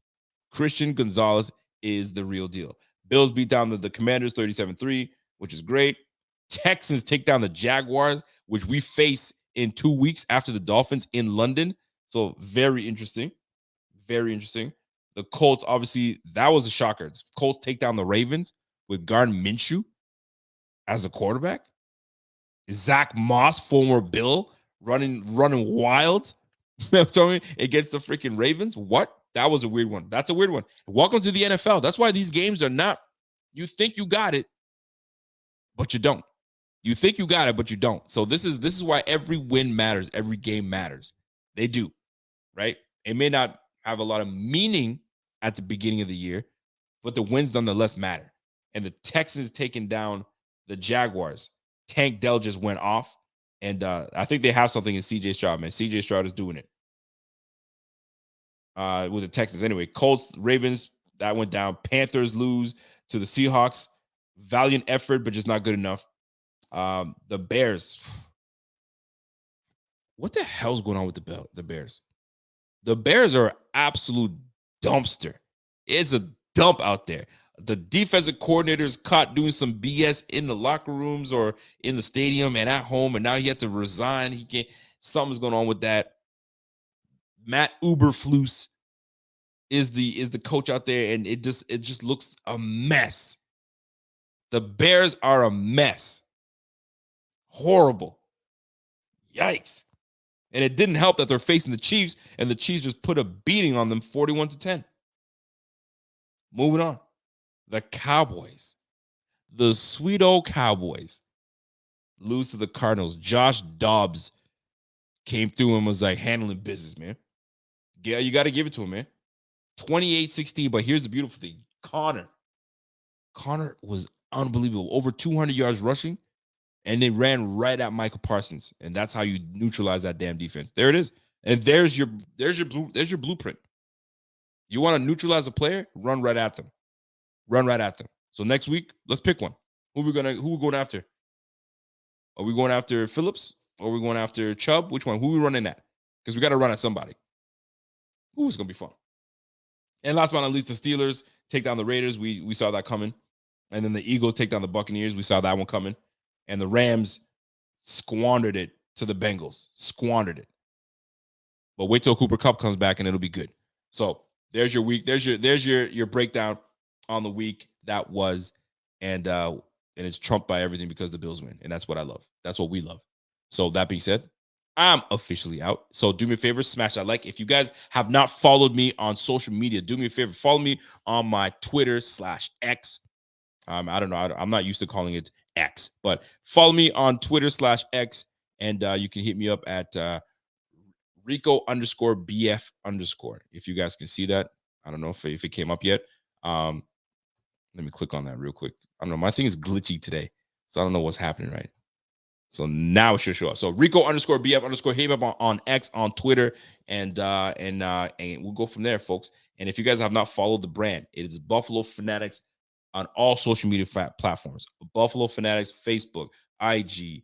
Bills beat down the Commanders 37-3, which is great. Texans take down the Jaguars, which we face in 2 weeks after the Dolphins in London. So very interesting. Very interesting. The Colts, obviously, that was a shocker. Colts take down the Ravens with Gardner Minshew as a quarterback. Zach Moss, former Bill, running wild. Against the freaking Ravens. What? That was a weird one. That's a weird one. Welcome to the NFL. That's why these games are not, you think you got it, but you don't. You think you got it, but you don't. So this is why every win matters. Every game matters. They do, right? It may not have a lot of meaning at the beginning of the year, but the wins nonetheless matter. And the Texans taking down the Jaguars. Tank Dell just went off, and I think they have something in C.J. Stroud, man. C.J. Stroud is doing it with the Texans. Anyway, Colts, Ravens, that went down. Panthers lose to the Seahawks. Valiant effort, but just not good enough. The Bears. What the hell's going on with the Bears? The Bears are absolute dumpster. It's a dump out there. The defensive coordinator is caught doing some BS in the locker rooms or in the stadium and at home, and now he had to resign. He can't. Something's going on with that. Matt Uberflus is the coach out there, and it just looks a mess. The Bears are a mess. Horrible. Yikes. And it didn't help that they're facing the Chiefs, and the Chiefs just put a beating on them 41-10. Moving on. The Cowboys. The sweet old Cowboys lose to the Cardinals. Josh Dobbs came through and was like handling business, man. Yeah, you got to give it to him, man. 28-16, but here's the beautiful thing. Connor was unbelievable. Over 200 yards rushing, and they ran right at Michael Parsons, and that's how you neutralize that damn defense. There it is. And there's your blueprint. You want to neutralize a player? Run right at them. Run right at them. So next week, let's pick one. Who we going after? Are we going after Phillips? Or are we going after Chubb? Which one? Who are we running at? Because we got to run at somebody. Ooh, it's going to be fun. And last but not least, the Steelers take down the Raiders. We saw that coming. And then the Eagles take down the Buccaneers. We saw that one coming. And the Rams squandered it to the Bengals. Squandered it. But wait till Cooper Kupp comes back and it'll be good. So there's your week. There's your breakdown on the week that was. And it's trumped by everything because the Bills win. And that's what I love. That's what we love. So that being said, I'm officially out. So do me a favor, smash that like. If you guys have not followed me on social media, do me a favor, follow me on my Twitter/X. I don't know. I'm not used to calling it X, but follow me on Twitter/X, and you can hit me up at Rico_BF_. If you guys can see that, I don't know if it came up yet. Let me click on that real quick. I don't know. My thing is glitchy today, so I don't know what's happening, right? So now it should show up. So Rico_BF_. Hit me up on X, on Twitter, and we'll go from there, folks. And if you guys have not followed the brand, it is Buffalo Fanatics on all social media platforms. Buffalo Fanatics, Facebook, IG,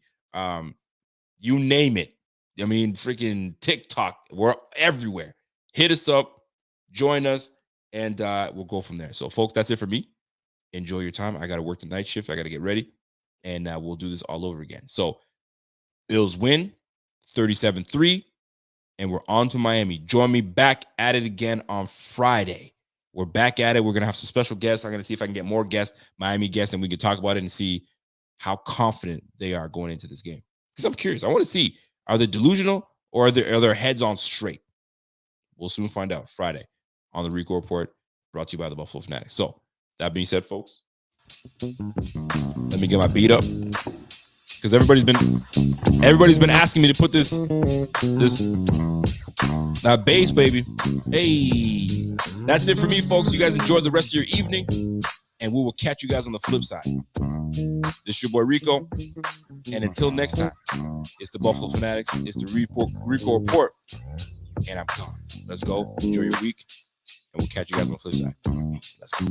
you name it. I mean, freaking TikTok. We're everywhere. Hit us up, join us, and we'll go from there. So, folks, that's it for me. Enjoy your time. I got to work the night shift. I got to get ready, and we'll do this all over again. So, Bills win 37-3, and we're on to Miami. Join me back at it again on Friday. We're back at it. We're going to have some special guests. I'm going to see if I can get more guests, Miami guests, and we can talk about it and see how confident they are going into this game. Because I'm curious. I want to see, are they delusional or are their heads on straight? We'll soon find out Friday on the Rico Report, brought to you by the Buffalo Fanatics. So, that being said, folks, let me get my beat up. Because everybody's been asking me to put this bass, baby. Hey, that's it for me, folks. You guys enjoy the rest of your evening, and we will catch you guys on the flip side. This is your boy Rico, and until next time, it's the Buffalo Fanatics. It's the Rico Report, and I'm gone. Let's go. Enjoy your week, and we'll catch you guys on the flip side. Peace. Let's go.